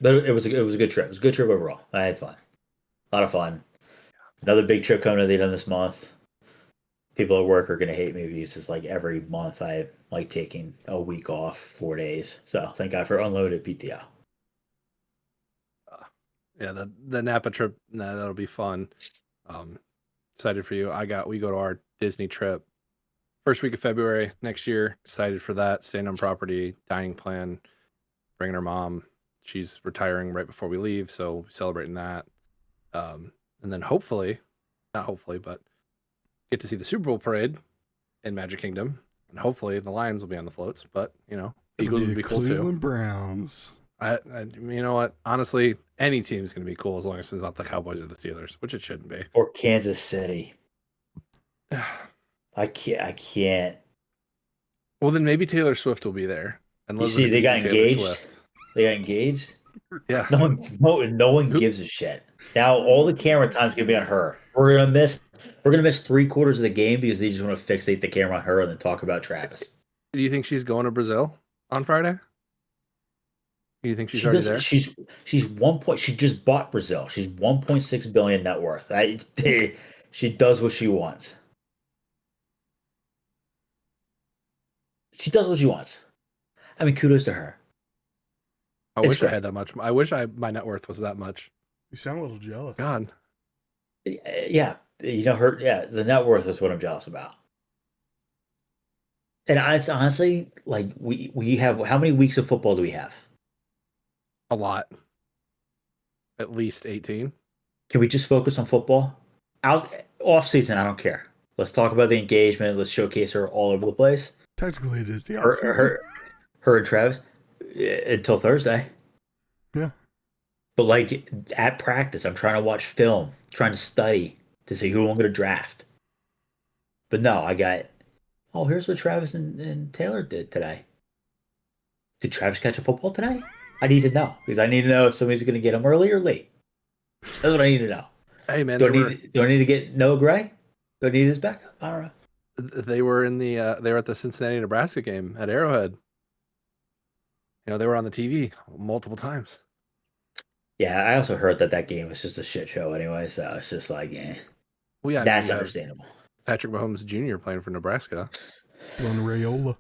[SPEAKER 3] But it was a good trip. It was a good trip overall. I had fun. A lot of fun. Another big trip coming to the end of this month. People at work are gonna hate me because it's like every month I like taking a week off, 4 days. So thank God for unlimited PTO.
[SPEAKER 2] Yeah, the Napa trip, that'll be fun. Excited for you. We go to our Disney trip first week of February next year. Excited for that. Staying on property, dining plan, bringing her mom. She's retiring right before we leave, so we'll be celebrating that. And then hopefully, not hopefully, but get to see the Super Bowl parade in Magic Kingdom. And hopefully the Lions will be on the floats, but Eagles would be cool too.
[SPEAKER 1] Cleveland Browns.
[SPEAKER 2] You know what? Honestly, any team's going to be cool as long as it's not the Cowboys or the Steelers, which it shouldn't be.
[SPEAKER 3] Or Kansas City. I can't.
[SPEAKER 2] Well, then maybe Taylor Swift will be there. And
[SPEAKER 3] You see, they got engaged. They got engaged.
[SPEAKER 2] Yeah.
[SPEAKER 3] No one gives a shit. Now all the camera time's gonna be on her. We're gonna miss 3/4 of the game because they just want to fixate the camera on her and then talk about Travis.
[SPEAKER 2] Do you think she's going to Brazil on Friday? Do you think she's already there?
[SPEAKER 3] She's she just bought Brazil. She's 1.6 billion net worth. She does what she wants. She does what she wants. I mean, kudos to her.
[SPEAKER 2] I wish I had that much. I wish my net worth was that much.
[SPEAKER 1] You sound a little jealous.
[SPEAKER 2] God.
[SPEAKER 3] Yeah, her. Yeah, the net worth is what I'm jealous about. And it's honestly like we have how many weeks of football do we have?
[SPEAKER 2] A lot. At least 18.
[SPEAKER 3] Can we just focus on football? Off season, I don't care. Let's talk about the engagement. Let's showcase her all over the place.
[SPEAKER 1] Technically, it is the opposite.
[SPEAKER 3] Her and Travis until Thursday.
[SPEAKER 1] Yeah.
[SPEAKER 3] But like at practice, I'm trying to watch film, trying to study to see who I'm going to draft. But no, I got. Oh, here's what Travis and Taylor did today. Did Travis catch a football today? I need to know because I need to know if somebody's going to get him early or late. That's what I need to know.
[SPEAKER 2] Hey man,
[SPEAKER 3] do I need to get Noah Gray? Do I need his backup? I don't know.
[SPEAKER 2] They were at the Cincinnati Nebraska game at Arrowhead. They were on the TV multiple times.
[SPEAKER 3] Yeah, I also heard that game was just a shit show anyway, so it's just like,
[SPEAKER 2] Well, yeah,
[SPEAKER 3] that's understandable.
[SPEAKER 2] Patrick Mahomes Jr. playing for Nebraska.
[SPEAKER 1] Dylan
[SPEAKER 2] Raiola.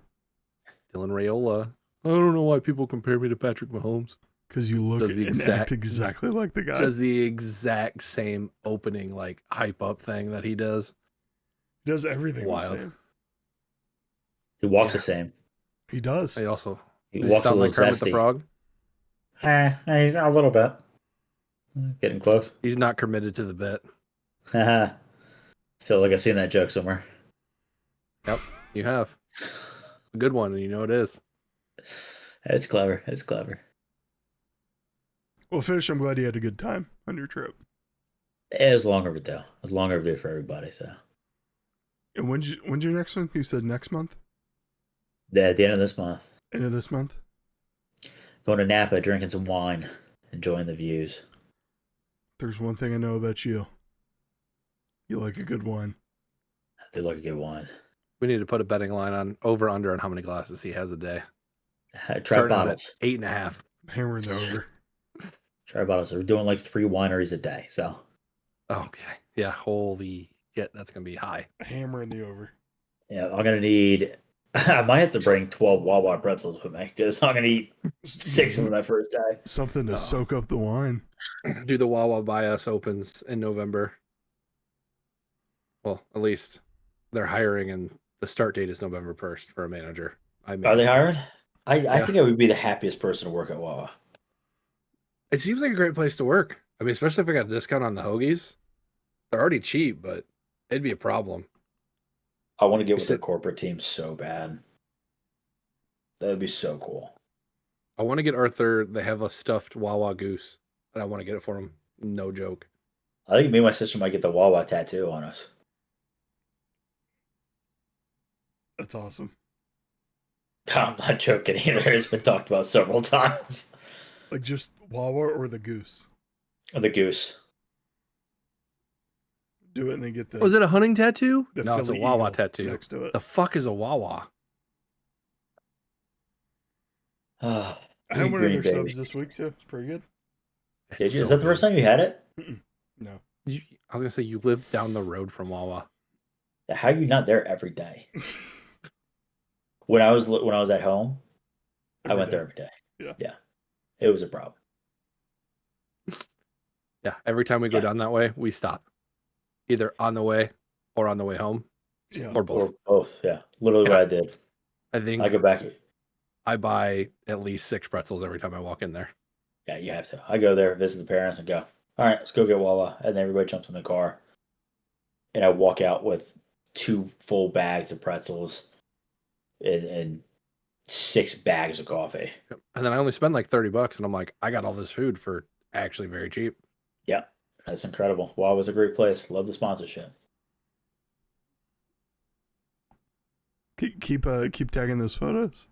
[SPEAKER 2] I don't know why people compare me to Patrick Mahomes.
[SPEAKER 1] Because you look and act exactly like the guy.
[SPEAKER 2] Does the exact same opening, like, hype up thing that he does.
[SPEAKER 1] He does everything
[SPEAKER 2] wild.
[SPEAKER 1] the same.
[SPEAKER 3] He walks the same.
[SPEAKER 1] He does.
[SPEAKER 2] He also
[SPEAKER 3] walks
[SPEAKER 2] sound like Kermit the Frog.
[SPEAKER 3] He's a little bit. Getting close.
[SPEAKER 2] He's not committed to the bit.
[SPEAKER 3] Feel like I've seen that joke somewhere.
[SPEAKER 2] Yep, you have. A good one, and you know it is.
[SPEAKER 3] It's clever. It's clever.
[SPEAKER 1] Well, Fish, I'm glad you had a good time on your trip.
[SPEAKER 3] It was long overdue. It was long overdue for everybody. So.
[SPEAKER 1] And when's your next one? You said next month?
[SPEAKER 3] Yeah, at the end of this month.
[SPEAKER 1] End of this month?
[SPEAKER 3] Going to Napa, drinking some wine, enjoying the views.
[SPEAKER 1] There's one thing I know about you. You like a good wine.
[SPEAKER 3] I do like a good wine.
[SPEAKER 2] We need to put a betting line on over under on how many glasses he has a day.
[SPEAKER 3] Try
[SPEAKER 2] Starting out at
[SPEAKER 3] bottles.
[SPEAKER 2] 8.5.
[SPEAKER 1] Hammering the over.
[SPEAKER 3] Try bottles. We're doing like 3 wineries a day, so.
[SPEAKER 2] Okay. Yeah. Holy shit. That's going to be high.
[SPEAKER 1] Hammering the over.
[SPEAKER 3] Yeah, I'm gonna need. I might have to bring 12 Wawa pretzels with me because I'm gonna eat 6 of them that first day.
[SPEAKER 1] Something to
[SPEAKER 2] Oh.
[SPEAKER 1] soak up the wine.
[SPEAKER 2] Do the Wawa by us opens in November. Well, at least they're hiring, and the start date is November 1st for a manager.
[SPEAKER 3] Are they hiring? I
[SPEAKER 2] Yeah.
[SPEAKER 3] think I would be the happiest person to work at Wawa.
[SPEAKER 2] It seems like a great place to work. I mean, especially if I got a discount on the hoagies. They're already cheap, but it'd be a problem.
[SPEAKER 3] I want to get with their corporate team so bad. That would be so cool.
[SPEAKER 2] I want to get Arthur. They have a stuffed Wawa goose, and I want to get it for him. No joke.
[SPEAKER 3] I think me and my sister might get the Wawa tattoo on us.
[SPEAKER 1] That's awesome.
[SPEAKER 3] I'm not joking either. It's been talked about several times.
[SPEAKER 1] Like just Wawa or the goose?
[SPEAKER 3] The goose.
[SPEAKER 1] Do it and then get the.
[SPEAKER 2] Was it a hunting tattoo?
[SPEAKER 1] The
[SPEAKER 2] No, it's a
[SPEAKER 1] Philly
[SPEAKER 2] Wawa
[SPEAKER 1] eagle
[SPEAKER 2] tattoo.
[SPEAKER 1] next to it.
[SPEAKER 2] The fuck is a Wawa?
[SPEAKER 1] I had one of their subs this week too. It's pretty good.
[SPEAKER 3] Did you? Is that the first time you had it?
[SPEAKER 1] No.
[SPEAKER 2] I was gonna say you live down the road from Wawa.
[SPEAKER 3] How are you not there every day? When I was at home, I went there every day. Yeah. It was a problem.
[SPEAKER 2] Yeah, every time we go down that way, we stop. Either on the way or on the way home.
[SPEAKER 1] Yeah.
[SPEAKER 2] Or both.
[SPEAKER 3] Or both, yeah. Literally what I did.
[SPEAKER 2] I think
[SPEAKER 3] I go back.
[SPEAKER 2] I buy at least 6 pretzels every time I walk in there.
[SPEAKER 3] Yeah, you have to. I go there, visit the parents, and go, all right, let's go get Wawa. And then everybody jumps in the car. And I walk out with 2 full bags of pretzels and 6 bags of coffee.
[SPEAKER 2] And then I only spend like $30, and I'm like, I got all this food for actually very cheap.
[SPEAKER 3] Yeah, that's incredible. Wawa's a great place. Love the sponsorship.
[SPEAKER 1] Keep tagging those photos.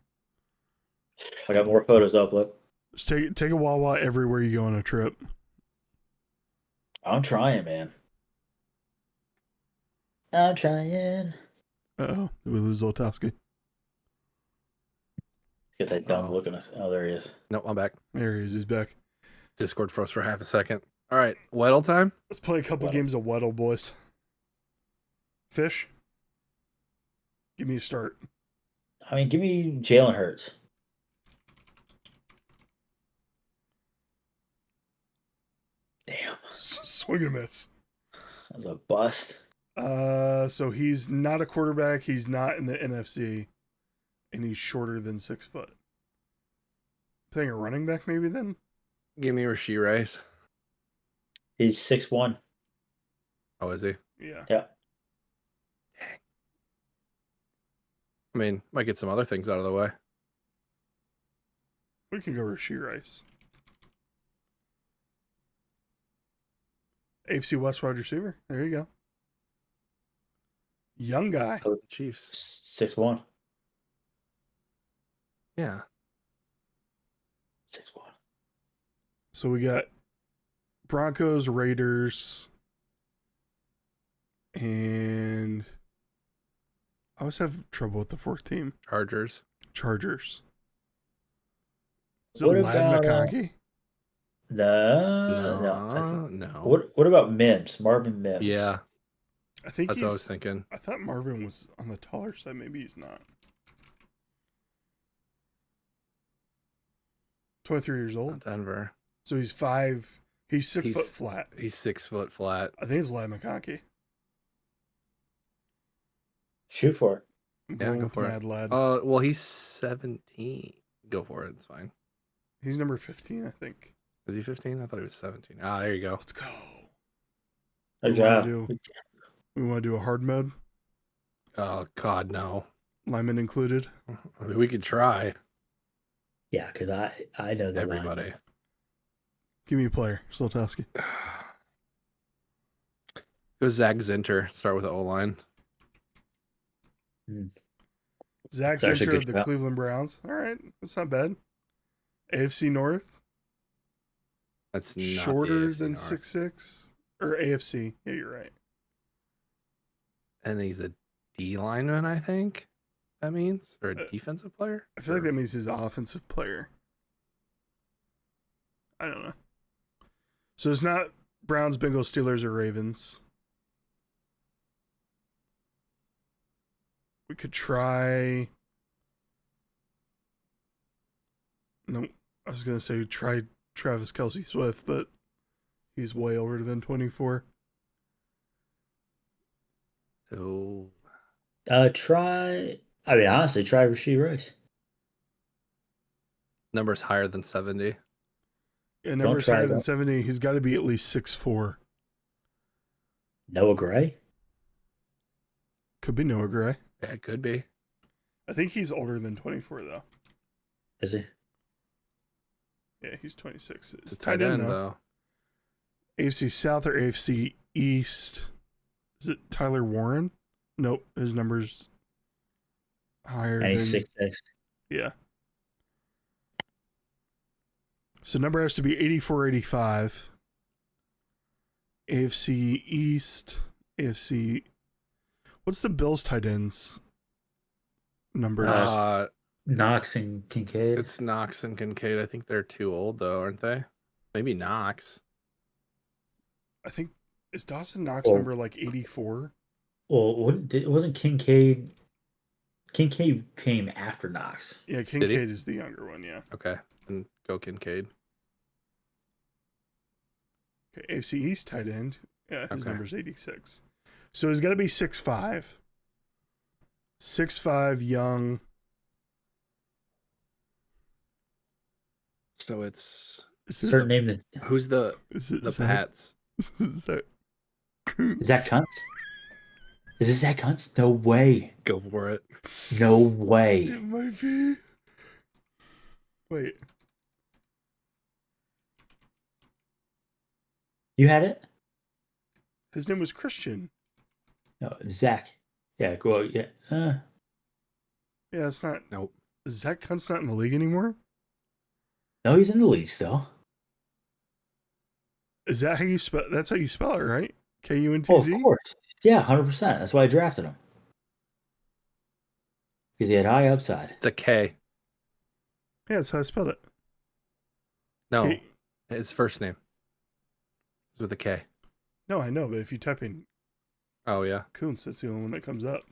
[SPEAKER 3] I got more photos up. Look,
[SPEAKER 1] Just take a Wawa everywhere you go on a trip.
[SPEAKER 3] I'm trying, man. I'm trying.
[SPEAKER 1] Uh-oh. Did we lose Zoltowski?
[SPEAKER 3] Get that dumb look on us. Oh, there he is.
[SPEAKER 2] Nope, I'm back.
[SPEAKER 1] There he is. He's back.
[SPEAKER 2] Discord froze for half a second. All right, Weddle time?
[SPEAKER 1] Let's play a couple games of Weddle, boys. Fish? Give me a start.
[SPEAKER 3] I mean, give me Jalen Hurts. Damn.
[SPEAKER 1] Swing and a miss.
[SPEAKER 3] That was a bust.
[SPEAKER 1] So he's not a quarterback. He's not in the NFC. And he's shorter than 6 foot. Playing a running back maybe then?
[SPEAKER 2] Give me Rasheed Rice.
[SPEAKER 3] He's 6'1".
[SPEAKER 2] Oh, is he?
[SPEAKER 1] Yeah.
[SPEAKER 3] Yeah.
[SPEAKER 2] I mean, might get some other things out of the way.
[SPEAKER 1] We can go Rasheed Rice. AFC West wide receiver. There you go. Young guy.
[SPEAKER 2] Oh, Chiefs.
[SPEAKER 3] 6'1".
[SPEAKER 2] Yeah.
[SPEAKER 3] 6'1".
[SPEAKER 1] So we got Broncos, Raiders, and I always have trouble with the 4th team.
[SPEAKER 2] Chargers.
[SPEAKER 1] Is it
[SPEAKER 3] What
[SPEAKER 1] Ladd
[SPEAKER 3] about,
[SPEAKER 1] McConkey?
[SPEAKER 2] No.
[SPEAKER 3] What about Mims? Marvin Mims.
[SPEAKER 2] Yeah,
[SPEAKER 1] I think
[SPEAKER 2] that's what I was thinking.
[SPEAKER 1] I thought Marvin was on the taller side. Maybe he's not. 23 years old.
[SPEAKER 2] Not Denver.
[SPEAKER 1] So he's 5. He's 6 foot flat.
[SPEAKER 2] He's 6 foot flat.
[SPEAKER 1] I think it's Ladd McConkey.
[SPEAKER 3] Shoot for it.
[SPEAKER 1] I'm
[SPEAKER 2] Yeah,
[SPEAKER 1] going
[SPEAKER 2] go
[SPEAKER 1] with
[SPEAKER 2] for
[SPEAKER 1] Mad
[SPEAKER 2] it.
[SPEAKER 1] Lad.
[SPEAKER 2] Well, he's 17. Go for it. It's fine.
[SPEAKER 1] He's number 15, I think.
[SPEAKER 2] Is he 15? I thought he was 17. Ah, there you go.
[SPEAKER 1] Let's go.
[SPEAKER 3] Good
[SPEAKER 1] We wanna
[SPEAKER 3] job.
[SPEAKER 1] We want to do a hard mode,
[SPEAKER 2] Oh, God, no.
[SPEAKER 1] lineman included.
[SPEAKER 2] I mean, we could try.
[SPEAKER 3] Yeah, because I know the
[SPEAKER 2] Everybody.
[SPEAKER 3] line.
[SPEAKER 1] Give me a player, Zoltowski.
[SPEAKER 2] Go Zach Zinter. Start with the O-line.
[SPEAKER 1] Zach
[SPEAKER 3] That's actually a
[SPEAKER 1] Center
[SPEAKER 3] good
[SPEAKER 1] of the
[SPEAKER 3] shout.
[SPEAKER 1] Cleveland Browns. All right, that's not bad. AFC North,
[SPEAKER 2] That's not the
[SPEAKER 1] shorter
[SPEAKER 2] AFC
[SPEAKER 1] than
[SPEAKER 2] North.
[SPEAKER 1] 6'6", or AFC. Yeah, you're right.
[SPEAKER 2] And he's a D lineman, I think that means, or a defensive player.
[SPEAKER 1] I feel like that means he's an offensive player. I don't know. So it's not Browns, Bengals, Steelers, or Ravens. We could try. No, I was gonna say try Travis Kelce Swift, but he's way older than 24.
[SPEAKER 2] So
[SPEAKER 3] Try. I mean, honestly, try Rasheed Rice.
[SPEAKER 2] numbers higher than 70.
[SPEAKER 1] Yeah, numbers
[SPEAKER 3] try
[SPEAKER 1] higher than
[SPEAKER 3] that.
[SPEAKER 1] 70. He's got to be at least 6'4".
[SPEAKER 3] Noah Gray.
[SPEAKER 1] Could be Noah Gray.
[SPEAKER 2] Yeah, it could be.
[SPEAKER 1] I think he's older than 24 though.
[SPEAKER 3] Is he?
[SPEAKER 1] Yeah, he's 26.
[SPEAKER 2] It's a tight end though.
[SPEAKER 1] AFC South or AFC East? Is it Tyler Warren? Nope, his number's higher
[SPEAKER 3] And he's
[SPEAKER 1] than
[SPEAKER 3] 6'6".
[SPEAKER 1] yeah. So number has to be 84, 85. AFC East, AFC. What's the Bills tight ends numbers?
[SPEAKER 3] Knox and Kincaid.
[SPEAKER 2] It's Knox and Kincaid. I think they're too old though, aren't they? Maybe Knox.
[SPEAKER 1] I think is Dawson Knox
[SPEAKER 3] Well-
[SPEAKER 1] number like 84?
[SPEAKER 3] Well, wasn't Kincaid? Kincaid came after Knox.
[SPEAKER 1] Yeah, Kincaid is the younger one. Yeah.
[SPEAKER 2] Okay, and go Kincaid.
[SPEAKER 1] Okay, AFC East tight end. Yeah, his
[SPEAKER 2] Okay.
[SPEAKER 1] number's 86. So he's got to be 6'5". 6'5", young.
[SPEAKER 2] So it's
[SPEAKER 1] Is it,
[SPEAKER 3] Certain name that
[SPEAKER 2] who's the
[SPEAKER 1] is it Zach?
[SPEAKER 2] Pats?
[SPEAKER 1] Is that Kuntz?
[SPEAKER 3] Zach Kuntz. Is it Zach Kuntz? No way.
[SPEAKER 2] Go for it.
[SPEAKER 3] No way.
[SPEAKER 1] It might be. Wait.
[SPEAKER 3] You had it?
[SPEAKER 1] His name was Christian.
[SPEAKER 3] No, Zach. Yeah, go. Yeah.
[SPEAKER 1] Yeah, it's not.
[SPEAKER 2] Nope.
[SPEAKER 1] Is Zach Kuntz not in the league anymore?
[SPEAKER 3] No, he's in the league still.
[SPEAKER 1] Is that how you spell? That's how you spell it, right? Kuntz.
[SPEAKER 3] Oh, of course. Yeah, 100%. That's why I drafted him. Because he had high upside.
[SPEAKER 2] It's a K.
[SPEAKER 1] Yeah, that's how I spelled it.
[SPEAKER 2] No,
[SPEAKER 1] K-
[SPEAKER 2] his first name is with a K.
[SPEAKER 1] No, I know, but if you type in
[SPEAKER 2] Oh yeah.
[SPEAKER 1] Kuntz, that's the only one that comes up.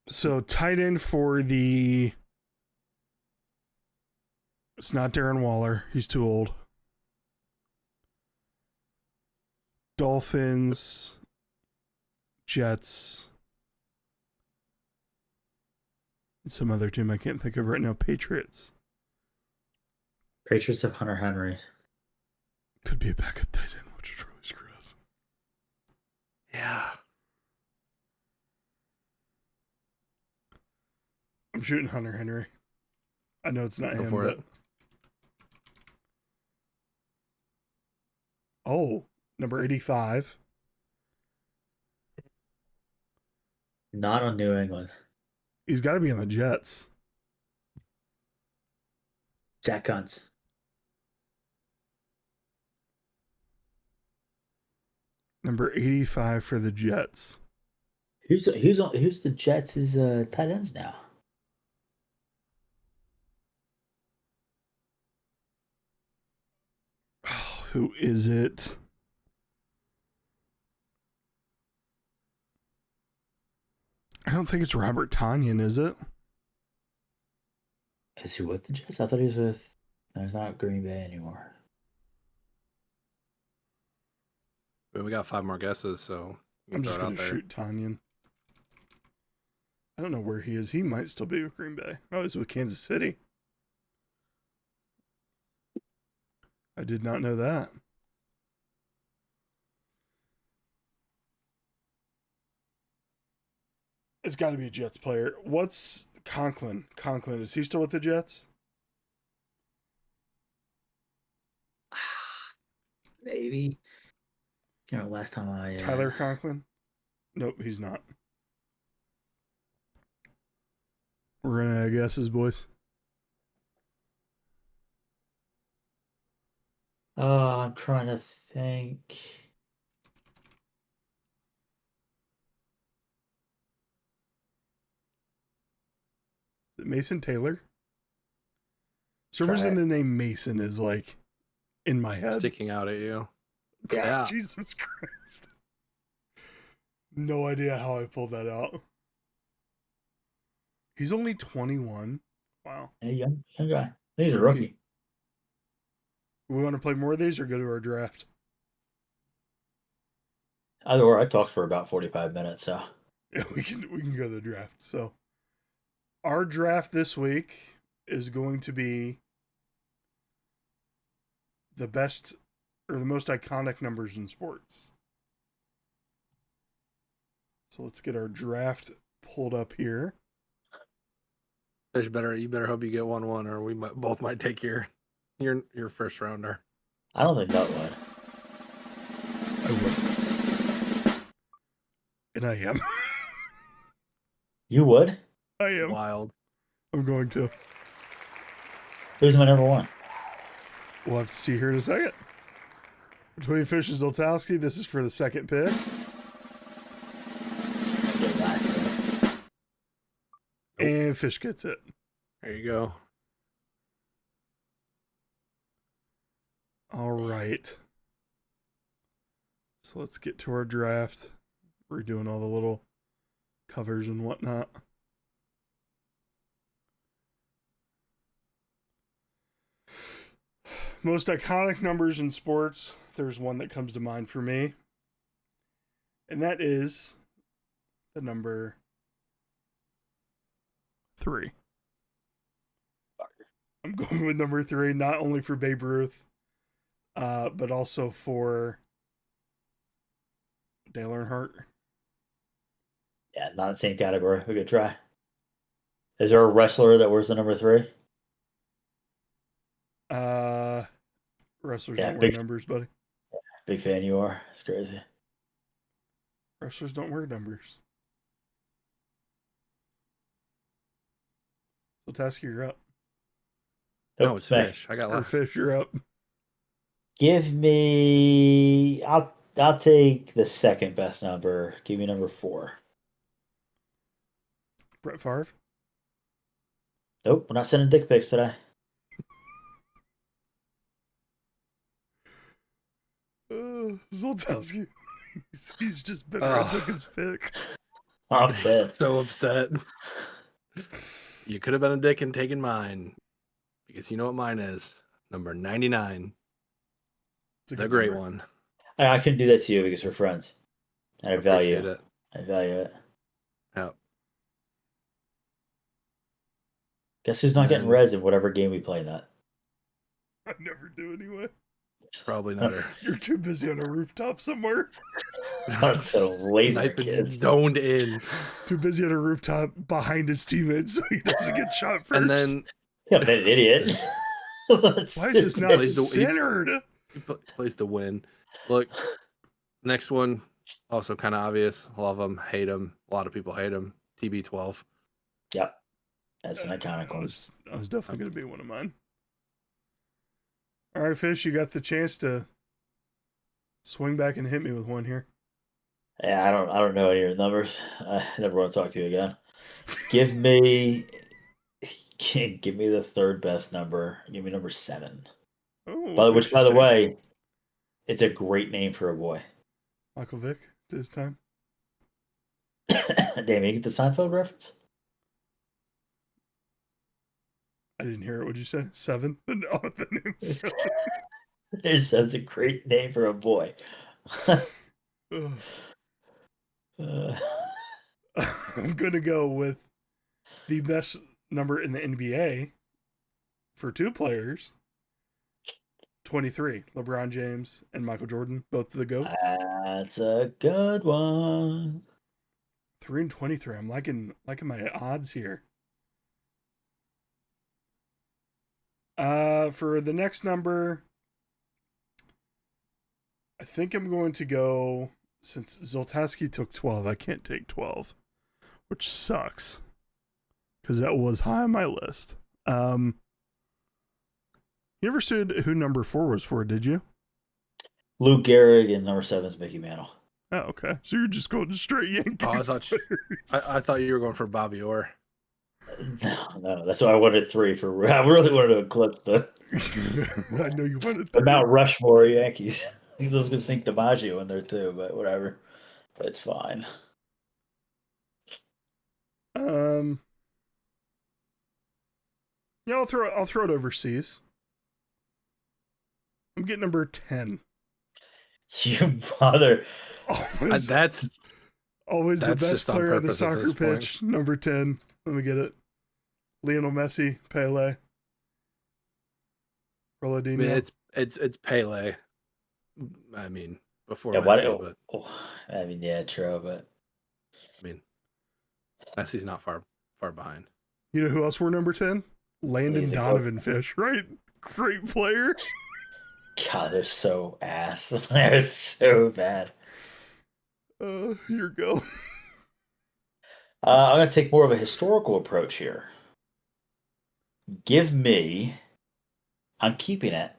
[SPEAKER 1] So tight end for the. It's not Darren Waller. He's too old. Dolphins, Jets, and some other team I can't think of right now. Patriots.
[SPEAKER 3] Patriots have Hunter Henry.
[SPEAKER 1] Could be a backup tight end, which would really screw us.
[SPEAKER 2] Yeah.
[SPEAKER 1] I'm shooting Hunter Henry. I know it's not
[SPEAKER 2] Go
[SPEAKER 1] him,
[SPEAKER 2] for
[SPEAKER 1] but
[SPEAKER 2] it.
[SPEAKER 1] oh, number 85.
[SPEAKER 3] Not on New England.
[SPEAKER 1] He's got to be on the Jets.
[SPEAKER 3] Zach Kuntz.
[SPEAKER 1] Number 85 for the Jets.
[SPEAKER 3] Who's the Jets' tight ends now?
[SPEAKER 1] Oh, who is it? I don't think it's Robert Tonyan, is it?
[SPEAKER 3] Is he with the Jets? I thought he was with. No, he's not Green Bay anymore.
[SPEAKER 2] But we got 5 more guesses, so you
[SPEAKER 1] I'm
[SPEAKER 2] can
[SPEAKER 1] just
[SPEAKER 2] throw it
[SPEAKER 1] going
[SPEAKER 2] out
[SPEAKER 1] to
[SPEAKER 2] there.
[SPEAKER 1] shoot Tonyan. I don't know where he is. He might still be with Green Bay. Oh, he's with Kansas City. I did not know that. It's got to be a Jets player. What's Conklin? Conklin, is he still with the Jets?
[SPEAKER 3] Maybe. You know, last time I
[SPEAKER 1] Tyler Conklin? Nope, he's not. We're gonna guesses, boys.
[SPEAKER 3] I'm trying to think.
[SPEAKER 1] Is it Mason Taylor? For some reason, the name Mason is like in my head.
[SPEAKER 2] Sticking out at you.
[SPEAKER 3] Yeah.
[SPEAKER 1] Jesus Christ. No idea how I pulled that out. He's only 21. Wow.
[SPEAKER 3] Hey, young guy. He's a
[SPEAKER 1] Rookie.
[SPEAKER 3] rookie.
[SPEAKER 1] We want to play more of these or go to our draft?
[SPEAKER 3] Either or, I talked for about 45 minutes, so.
[SPEAKER 1] Yeah, we can go to the draft. So our draft this week is going to be the best or the most iconic numbers in sports. So let's get our draft pulled up here.
[SPEAKER 2] Fish, you better hope you get 1-1, or we both might take your first rounder.
[SPEAKER 3] I don't think that would.
[SPEAKER 1] I would. And I am.
[SPEAKER 3] You would?
[SPEAKER 1] I am.
[SPEAKER 2] Wild.
[SPEAKER 1] I'm going to.
[SPEAKER 3] Who's my number one?
[SPEAKER 1] We'll have to see here in a second. Between Fish and Zoltowski, this is for the second pick. And Fish gets it.
[SPEAKER 2] There you go.
[SPEAKER 1] All right. So let's get to our draft. We're doing all the little covers and whatnot. Most iconic numbers in sports. There's one that comes to mind for me. And that is the number 3. I'm going with number 3, not only for Babe Ruth, but also for Dale Earnhardt.
[SPEAKER 3] Yeah, not the same category. We could try. Is there a wrestler that wears the number 3?
[SPEAKER 1] Wrestlers
[SPEAKER 3] Yeah,
[SPEAKER 1] don't wear numbers, buddy.
[SPEAKER 3] Big fan you are. It's crazy.
[SPEAKER 1] Wrestlers don't wear numbers. So Task, you're up.
[SPEAKER 2] No, it's
[SPEAKER 3] Mac.
[SPEAKER 2] Fish. I got
[SPEAKER 1] Or
[SPEAKER 2] last.
[SPEAKER 1] Fish, you're up.
[SPEAKER 3] Give me. I'll take the second best number. Give me number 4.
[SPEAKER 1] Brett Favre.
[SPEAKER 3] Nope, we're not sending dick pics today.
[SPEAKER 1] Zoltowski. He's just bitter. I took his pick.
[SPEAKER 3] I'm pissed.
[SPEAKER 2] So upset. You could have been a dick and taken mine. Because you know what mine is. Number 99. The great one.
[SPEAKER 3] I couldn't do that to you because we're friends. And I value
[SPEAKER 2] Appreciate it.
[SPEAKER 3] I value it.
[SPEAKER 2] Yep.
[SPEAKER 3] Guess who's not getting res in whatever game we play that?
[SPEAKER 1] I never do anyway.
[SPEAKER 2] Probably not her.
[SPEAKER 1] You're too busy on a rooftop somewhere.
[SPEAKER 3] So laser kids.
[SPEAKER 2] Zoned in.
[SPEAKER 1] Too busy on a rooftop behind his teammates so he doesn't get shot first.
[SPEAKER 2] And then...
[SPEAKER 3] You're an idiot.
[SPEAKER 1] Why is this not centered?
[SPEAKER 2] He plays to win. Look, next one, also kind of obvious. Love him, hate him. A lot of people hate him. TB12.
[SPEAKER 3] Yep. That's an iconic one.
[SPEAKER 1] I was definitely going to be one of mine. All right, Fish, you got the chance to swing back and hit me with one here.
[SPEAKER 3] Yeah, I don't know any of your numbers. I never want to talk to you again. Give me the third best number. Give me number 7.
[SPEAKER 1] Oh,
[SPEAKER 3] By the way, it's a great name for a boy.
[SPEAKER 1] Michael Vick, this time.
[SPEAKER 3] Damn, you get the Seinfeld reference?
[SPEAKER 1] I didn't hear it. What'd you say? 7? No, the name 7.
[SPEAKER 3] That's a great name for a boy.
[SPEAKER 1] I'm going to go with the best number in the NBA for 2 players. 23. LeBron James and Michael Jordan, both of the GOATs.
[SPEAKER 3] That's a good one.
[SPEAKER 1] 3 and 23. I'm liking my odds here. For the next number, I think I'm going to go, since Zoltowski took 12, I can't take 12, which sucks because that was high on my list. You never said who number 4 was for, did you?
[SPEAKER 3] Lou Gehrig and number 7 is Mickey Mantle.
[SPEAKER 1] Oh, okay. So you're just going straight Yankees.
[SPEAKER 2] I thought you were going for Bobby Orr.
[SPEAKER 3] No. That's why I wanted 3 for. I really wanted to eclipse the
[SPEAKER 1] I know you wanted
[SPEAKER 3] the
[SPEAKER 1] 3.
[SPEAKER 3] Mount Rushmore Yankees. I was going to think DiMaggio in there too, but whatever. That's fine.
[SPEAKER 1] Yeah, I'll throw it overseas. I'm getting number 10.
[SPEAKER 3] You bother.
[SPEAKER 2] That's
[SPEAKER 1] always the best
[SPEAKER 2] just on
[SPEAKER 1] player on the
[SPEAKER 2] purpose at
[SPEAKER 1] soccer
[SPEAKER 2] this point.
[SPEAKER 1] pitch. Number 10. Let me get it. Lionel Messi, Pele. Ronaldinho.
[SPEAKER 2] It's Pele. I mean, before
[SPEAKER 3] Yeah,
[SPEAKER 2] Messi, but
[SPEAKER 3] I mean, yeah, true, but
[SPEAKER 2] I mean, Messi's not far behind.
[SPEAKER 1] You know who else were number 10? Landon
[SPEAKER 3] He's a
[SPEAKER 1] Donovan Fish, right? Great player.
[SPEAKER 3] God, they're so ass. They're so bad.
[SPEAKER 1] Here go.
[SPEAKER 3] I'm going to take more of a historical approach here. Give me, I'm keeping it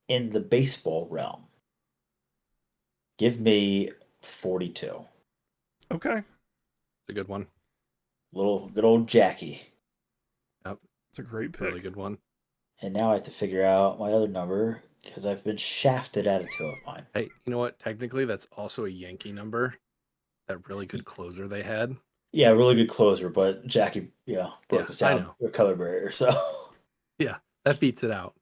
[SPEAKER 3] in the baseball realm. Give me 42.
[SPEAKER 1] Okay.
[SPEAKER 2] It's a good one.
[SPEAKER 3] Good old Jackie.
[SPEAKER 2] Yep.
[SPEAKER 1] It's a great pick.
[SPEAKER 2] Really good one.
[SPEAKER 3] And now I have to figure out my other number because I've been shafted out of 2 of mine.
[SPEAKER 2] Hey, you know what? Technically, that's also a Yankee number. That really good closer they had.
[SPEAKER 3] Yeah, really good closer, but Jackie, broke us
[SPEAKER 2] I
[SPEAKER 3] out
[SPEAKER 2] know.
[SPEAKER 3] a color barrier. So,
[SPEAKER 2] Yeah, that beats it out.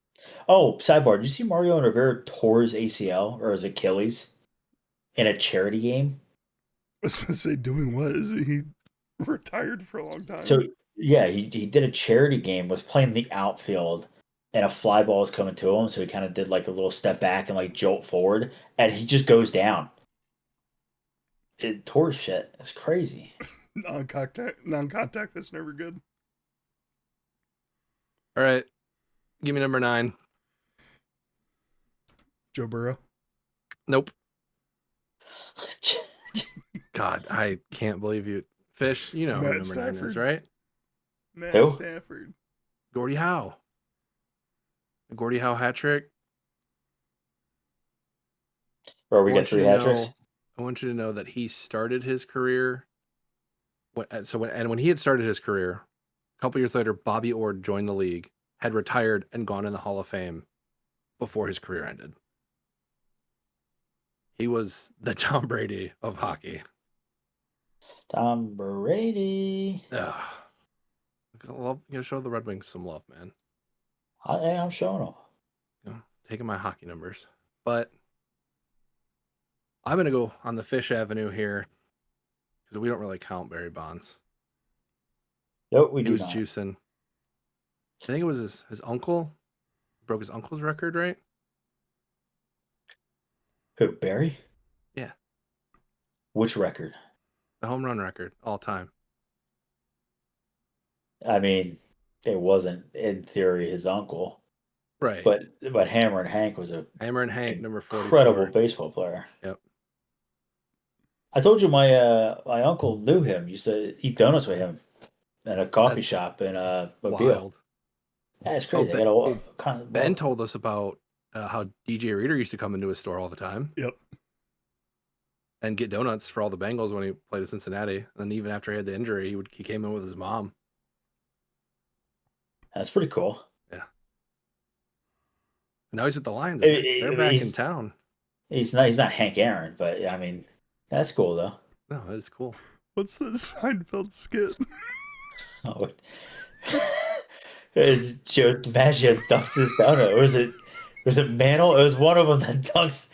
[SPEAKER 3] oh, sidebar: did you see Mario Rivera tore his ACL or his Achilles in a charity game?
[SPEAKER 1] I was going to say, doing what? Is he retired for a long time?
[SPEAKER 3] So yeah, he did a charity game, was playing the outfield, and a fly ball was coming to him. So he kind of did like a little step back and like jolt forward, and he just goes down. It tore his shit. It's crazy.
[SPEAKER 1] Non-contact. That's never good.
[SPEAKER 2] All right, give me number 9.
[SPEAKER 1] Joe Burrow.
[SPEAKER 2] Nope. God, I can't believe you. Fish, you know who
[SPEAKER 1] Matt
[SPEAKER 2] number
[SPEAKER 1] Stafford.
[SPEAKER 2] 9 is, right?
[SPEAKER 1] Matt
[SPEAKER 3] Who?
[SPEAKER 1] Stafford.
[SPEAKER 2] Gordie Howe. The Gordie Howe hat trick.
[SPEAKER 3] Or we got 3 hat tricks.
[SPEAKER 2] I want you to know that he started his career. When he had started his career, a couple years later, Bobby Orr joined the league, had retired, and gone in the Hall of Fame before his career ended. He was the Tom Brady of hockey.
[SPEAKER 3] Tom Brady.
[SPEAKER 2] You gotta show the Red Wings some love, man.
[SPEAKER 3] I'm showing them.
[SPEAKER 2] Taking my hockey numbers, but I'm gonna go on the Fish Avenue here because we don't really count Barry Bonds.
[SPEAKER 3] Nope, we
[SPEAKER 2] He
[SPEAKER 3] do
[SPEAKER 2] was
[SPEAKER 3] not.
[SPEAKER 2] juicing. I think it was his uncle. Broke his uncle's record, right?
[SPEAKER 3] Who, Barry?
[SPEAKER 2] Yeah.
[SPEAKER 3] Which record?
[SPEAKER 2] The home run record all time.
[SPEAKER 3] I mean, it wasn't in theory his uncle,
[SPEAKER 2] Right.
[SPEAKER 3] but Hammer and Hank was a
[SPEAKER 2] Hammer and Hank, number 44.
[SPEAKER 3] incredible baseball player.
[SPEAKER 2] Yep.
[SPEAKER 3] I told you my uncle knew him. Used to eat donuts with him at a coffee shop in Mobile.
[SPEAKER 2] Wild.
[SPEAKER 3] That's crazy.
[SPEAKER 2] Ben told us about how DJ Reader used to come into his store all the time.
[SPEAKER 1] Yep.
[SPEAKER 2] And get donuts for all the Bengals when he played at Cincinnati. And even after he had the injury, he came in with his mom.
[SPEAKER 3] That's pretty cool.
[SPEAKER 2] Yeah. And now he's with the Lions. They're back in town.
[SPEAKER 3] He's not Hank Aaron, but I mean, that's cool though.
[SPEAKER 2] No, that is cool.
[SPEAKER 1] What's the Seinfeld skit?
[SPEAKER 3] Oh, Joe DiMaggio dunks his donut. Or was it Mantle? It was one of them that dunks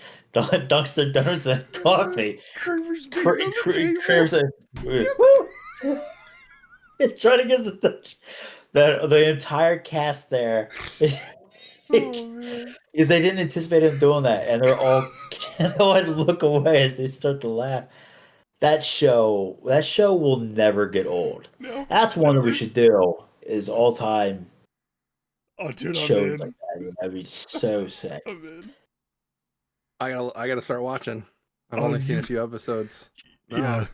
[SPEAKER 3] their donuts in coffee.
[SPEAKER 1] Kramer's beating on the table.
[SPEAKER 3] Kramer's trying to get the touch. The entire cast there. Because they didn't anticipate him doing that, and they all had to look away as they start to laugh. That show will never get old.
[SPEAKER 1] No,
[SPEAKER 3] that's one that we should do. Is all time.
[SPEAKER 1] Oh, dude,
[SPEAKER 3] shows like that. That'd be so sick.
[SPEAKER 2] I gotta start watching. I've
[SPEAKER 1] Oh,
[SPEAKER 2] only seen a few episodes. No,
[SPEAKER 1] Yeah,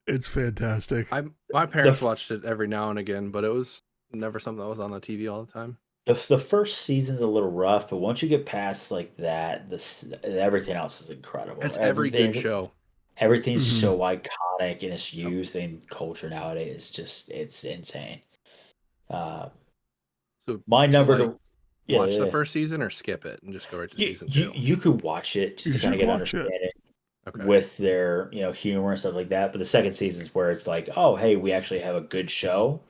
[SPEAKER 1] it's fantastic.
[SPEAKER 2] my parents watched it every now and again, but it was never something that was on the TV all the time.
[SPEAKER 3] The first season's a little rough, but once you get past like that, this everything else is incredible.
[SPEAKER 2] It's every good show.
[SPEAKER 3] Everything's
[SPEAKER 1] Mhm.
[SPEAKER 3] so iconic and it's used in culture nowadays. It's insane. Uh, my number
[SPEAKER 2] like,
[SPEAKER 3] to
[SPEAKER 2] watch the first season or skip it and just go right to season 2.
[SPEAKER 3] you could watch it just
[SPEAKER 1] You
[SPEAKER 3] to kind
[SPEAKER 1] should
[SPEAKER 3] of get
[SPEAKER 1] watch it.
[SPEAKER 3] understanding
[SPEAKER 2] Okay.
[SPEAKER 3] with their humor and stuff like that. But the second season is where it's like, oh hey, we actually have a good show.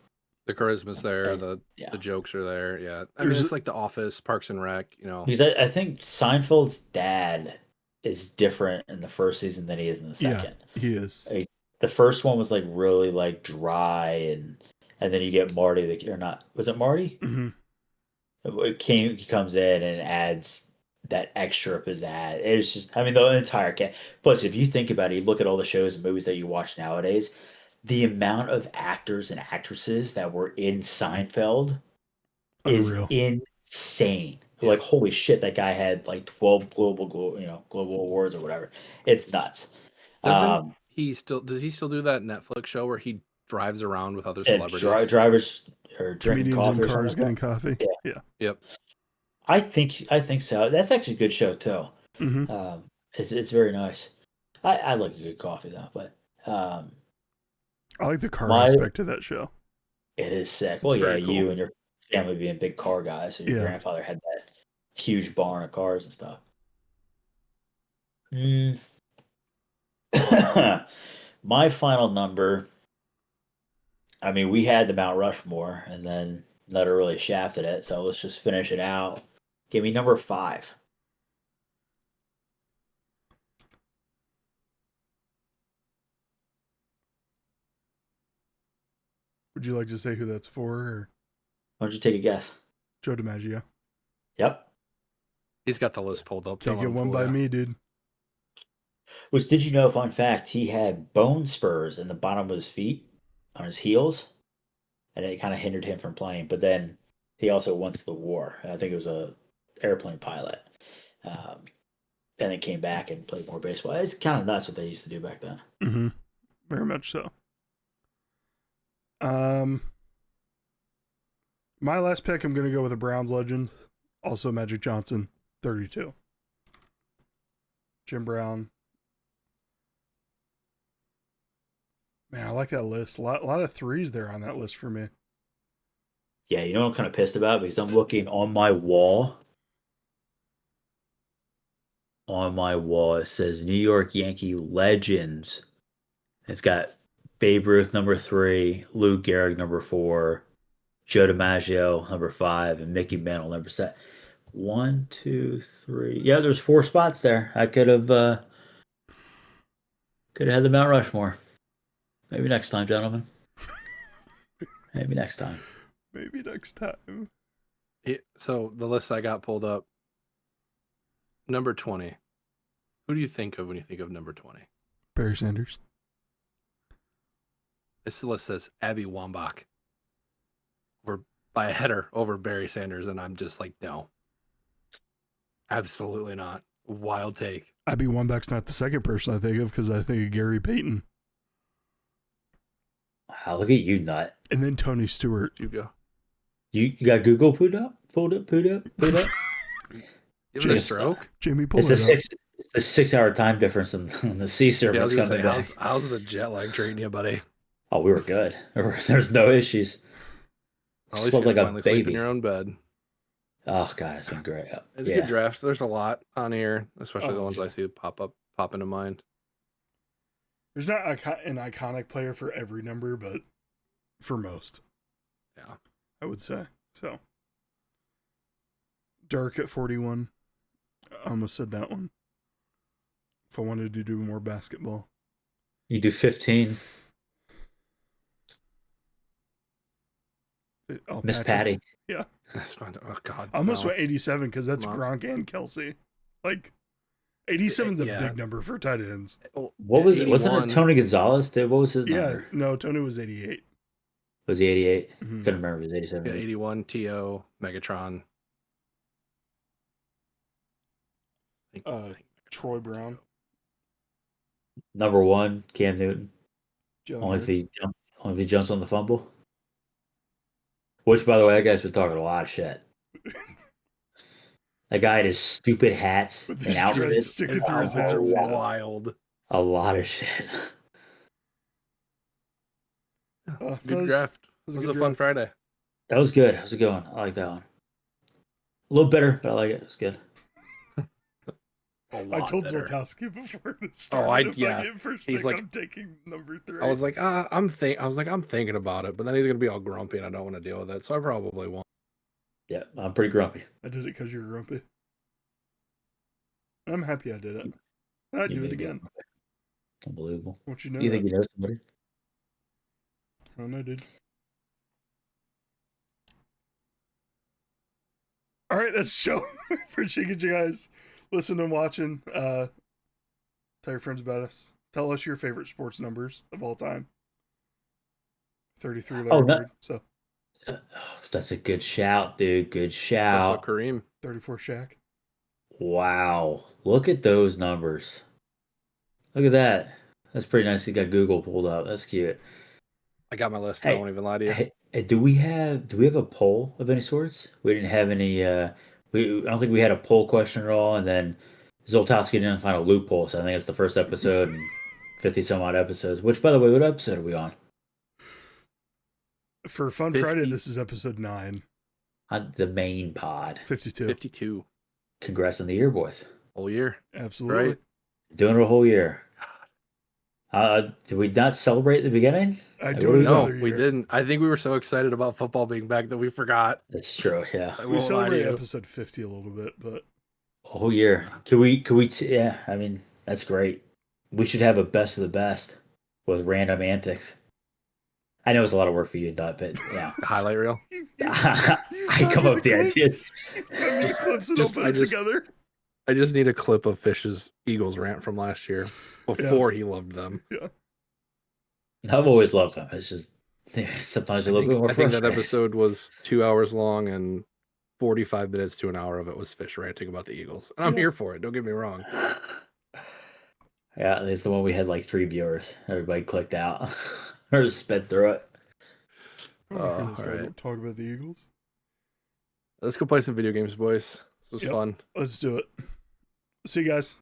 [SPEAKER 2] The charisma's there,
[SPEAKER 3] And,
[SPEAKER 2] the jokes are there. Yeah, I
[SPEAKER 1] There's
[SPEAKER 2] mean it's like The Office, Parks and Rec.
[SPEAKER 3] Because I think Seinfeld's dad is different in the first season than he is in the second.
[SPEAKER 1] he is.
[SPEAKER 3] Like, the first one was like really like dry and then you get Marty or not, was it Marty?
[SPEAKER 1] hmm
[SPEAKER 3] He comes in and adds that extra of his ad. It's just, I mean, the entire cast. Plus, if you think about it, you look at all the shows and movies that you watch nowadays, the amount of actors and actresses that were in Seinfeld is
[SPEAKER 1] Unreal.
[SPEAKER 3] insane.
[SPEAKER 2] Yeah.
[SPEAKER 3] Like, holy shit, that guy had like 12 global awards or whatever. It's nuts.
[SPEAKER 2] Does he still do that Netflix show where he drives around with other celebrities?
[SPEAKER 3] Drivers are drinking
[SPEAKER 1] Comedians
[SPEAKER 3] coffee
[SPEAKER 1] in
[SPEAKER 3] or
[SPEAKER 1] cars
[SPEAKER 3] something
[SPEAKER 1] getting coffee.
[SPEAKER 3] Yeah.
[SPEAKER 2] Yep.
[SPEAKER 3] I think so. That's actually a good show too.
[SPEAKER 1] hmm
[SPEAKER 3] It's very nice. I like a good coffee though, but
[SPEAKER 1] I like the car
[SPEAKER 3] my
[SPEAKER 1] aspect of that show.
[SPEAKER 3] it is sick.
[SPEAKER 1] It's
[SPEAKER 3] Well, yeah,
[SPEAKER 1] very cool.
[SPEAKER 3] you and your family being big car guys, so your
[SPEAKER 1] Yeah.
[SPEAKER 3] grandfather had that huge barn of cars and stuff. My final number. I mean, we had the Mount Rushmore, and then Nutter really shafted it. So let's just finish it out. Give me number 5.
[SPEAKER 1] Would you like to say who that's for? Or
[SPEAKER 3] Why don't you take a guess?
[SPEAKER 1] Joe DiMaggio.
[SPEAKER 3] Yep.
[SPEAKER 2] He's got the list pulled up.
[SPEAKER 1] Can't
[SPEAKER 2] Don't
[SPEAKER 1] get
[SPEAKER 2] let him
[SPEAKER 1] one
[SPEAKER 2] fool
[SPEAKER 1] by
[SPEAKER 2] ya.
[SPEAKER 1] me, dude.
[SPEAKER 3] Which, did you know, fun fact, he had bone spurs in the bottom of his feet on his heels, and it kind of hindered him from playing. But then he also went to the war. I think it was a airplane pilot. And then came back and played more baseball. It's kind of nuts what they used to do back then.
[SPEAKER 1] Mm-hmm. Very much so. My last pick, I'm going to go with a Browns legend. Also Magic Johnson, 32. Jim Brown. Man, I like that list. A lot of threes there on that list for me.
[SPEAKER 3] Yeah, you know what I'm kind of pissed about? Because I'm looking on my wall. On my wall, it says New York Yankee Legends. It's got Babe Ruth number 3, Lou Gehrig number 4, Joe DiMaggio number 5, and Mickey Mantle number 7. 1, 2, 3. Yeah, there's 4 spots there. I could have had the Mount Rushmore. Maybe next time, gentlemen. Maybe next time.
[SPEAKER 1] Maybe next time.
[SPEAKER 2] So the list I got pulled up. Number 20. Who do you think of when you think of number 20?
[SPEAKER 1] Barry Sanders.
[SPEAKER 2] This list says Abby Wambach. We're by a header over Barry Sanders, and I'm just like, no. Absolutely not. Wild take.
[SPEAKER 1] Abby Wambach's not the second person I think of because I think of Gary Payton.
[SPEAKER 3] Wow, look at you, nut.
[SPEAKER 1] And then Tony Stewart.
[SPEAKER 2] You go.
[SPEAKER 3] You got Google pulled up?
[SPEAKER 2] Give it a stroke.
[SPEAKER 1] Jamie, pull
[SPEAKER 3] It's
[SPEAKER 1] it up.
[SPEAKER 3] It's a 6 hour time difference in the sea
[SPEAKER 2] Yeah, I
[SPEAKER 3] serpents
[SPEAKER 2] was gonna
[SPEAKER 3] coming
[SPEAKER 2] say,
[SPEAKER 3] back.
[SPEAKER 2] how's the jet lag treating you, buddy?
[SPEAKER 3] Oh, we were good. There's no issues.
[SPEAKER 2] At least
[SPEAKER 3] Slept
[SPEAKER 2] you
[SPEAKER 3] like a
[SPEAKER 2] finally sleep in
[SPEAKER 3] baby.
[SPEAKER 2] your own bed.
[SPEAKER 3] Oh god, it's been great.
[SPEAKER 2] It's a good draft. There's a lot on here, especially the ones I see pop into mind.
[SPEAKER 1] There's not an iconic player for every number, but for most.
[SPEAKER 2] Yeah.
[SPEAKER 1] I would say. So. Dirk at 41. I almost said that one. If I wanted to do more basketball.
[SPEAKER 3] You do 15. Miss
[SPEAKER 1] Patrick.
[SPEAKER 3] Patty.
[SPEAKER 1] Yeah.
[SPEAKER 2] Oh God.
[SPEAKER 1] I almost
[SPEAKER 2] no.
[SPEAKER 1] went 87 because that's
[SPEAKER 2] Come on.
[SPEAKER 1] Gronk and Kelsey. Like, 87's a big number for tight ends.
[SPEAKER 3] What was it?
[SPEAKER 2] 81.
[SPEAKER 3] Wasn't it Tony Gonzalez? What was his number?
[SPEAKER 1] No, Tony was 88.
[SPEAKER 3] Was he 88?
[SPEAKER 1] Mhm.
[SPEAKER 3] Couldn't remember. It was 87.
[SPEAKER 2] Yeah, 81, T.O., Megatron. I think
[SPEAKER 1] Troy Brown.
[SPEAKER 3] Number 1, Cam Newton.
[SPEAKER 1] Joe
[SPEAKER 3] Only if
[SPEAKER 1] Hurts.
[SPEAKER 3] he jumps on the fumble. Which, by the way, that guy's been talking a lot of shit. That guy had his stupid hats
[SPEAKER 1] With
[SPEAKER 3] and
[SPEAKER 1] his
[SPEAKER 3] outfits.
[SPEAKER 1] dreads sticking through his
[SPEAKER 2] Outfits
[SPEAKER 1] hats.
[SPEAKER 2] are
[SPEAKER 1] Yeah.
[SPEAKER 2] wild.
[SPEAKER 3] A lot of shit.
[SPEAKER 2] Good draft. It was a fun Friday.
[SPEAKER 3] That was good. How's it going? I like that one. A little bitter, but I like it. It's good.
[SPEAKER 1] I told Zoltowski before it started.
[SPEAKER 2] Oh,
[SPEAKER 1] if I get first
[SPEAKER 2] he's
[SPEAKER 1] pick,
[SPEAKER 2] like,
[SPEAKER 1] I'm taking number 3.
[SPEAKER 2] I was like, I'm thinking about it, but then he's gonna be all grumpy, and I don't want to deal with it, so I probably won't.
[SPEAKER 3] Yeah, I'm pretty grumpy.
[SPEAKER 1] I did it because you're grumpy. I'm happy I did it. I'd
[SPEAKER 3] You
[SPEAKER 1] do it
[SPEAKER 3] made me
[SPEAKER 1] again.
[SPEAKER 3] grumpy. Unbelievable.
[SPEAKER 1] Don't you know?
[SPEAKER 3] You think you know somebody?
[SPEAKER 1] I don't know, dude. All right, that's the show. Appreciate you guys listening and watching. Tell your friends about us. Tell us your favorite sports numbers of all time. 33 Larry Bird. So
[SPEAKER 3] That's a good shout, dude. Good
[SPEAKER 2] That's
[SPEAKER 3] shout.
[SPEAKER 2] Kareem.
[SPEAKER 1] 34 Shaq.
[SPEAKER 3] Wow. Look at those numbers. Look at that. That's pretty nice. You got Google pulled up. That's cute.
[SPEAKER 2] I got my list. I won't even lie to you.
[SPEAKER 3] Hey, do we have a poll of any sorts? We didn't have any. I don't think we had a poll question at all. And then Zoltowski didn't find a loophole. So I think it's the first episode and 50 some odd episodes. Which, by the way, what episode are we on?
[SPEAKER 1] For Fun
[SPEAKER 2] 50.
[SPEAKER 1] Friday, this is episode 9.
[SPEAKER 3] On the main pod.
[SPEAKER 1] 52.
[SPEAKER 2] 52.
[SPEAKER 3] Congrats on the year, boys.
[SPEAKER 2] Whole year.
[SPEAKER 1] Absolutely.
[SPEAKER 2] Right?
[SPEAKER 3] Doing it a whole year. Did we not celebrate at the beginning?
[SPEAKER 1] I do
[SPEAKER 2] No,
[SPEAKER 1] another
[SPEAKER 2] we
[SPEAKER 1] year.
[SPEAKER 2] didn't. I think we were so excited about football being back that we forgot.
[SPEAKER 3] That's true. Yeah,
[SPEAKER 2] I
[SPEAKER 1] We
[SPEAKER 2] won't lie to
[SPEAKER 1] celebrate
[SPEAKER 2] you.
[SPEAKER 1] episode 50 a little bit, but
[SPEAKER 3] a whole year. Can we? Yeah, I mean that's great. We should have a best of the best with random antics. I know it's a lot of work for you, Dot, but yeah.
[SPEAKER 2] Highlight reel.
[SPEAKER 3] I come up with the ideas.
[SPEAKER 1] These clips and I'll put it together.
[SPEAKER 2] I just need a clip of Fish's Eagles rant from last year before he loved them.
[SPEAKER 1] Yeah.
[SPEAKER 3] I've always loved them. It's just sometimes a little bit more
[SPEAKER 2] I think that
[SPEAKER 3] frustrating.
[SPEAKER 2] episode was 2 hours long and 45 minutes to an hour of it was Fish ranting about the Eagles. And I'm here for it. Don't get me wrong.
[SPEAKER 3] Yeah, it's the one we had like 3 viewers. Everybody clicked out or sped through it.
[SPEAKER 1] I don't hear this
[SPEAKER 2] all
[SPEAKER 1] guy
[SPEAKER 2] right.
[SPEAKER 1] don't talk about the Eagles.
[SPEAKER 2] Let's go play some video games, boys. This was fun.
[SPEAKER 1] Let's do it. See you guys.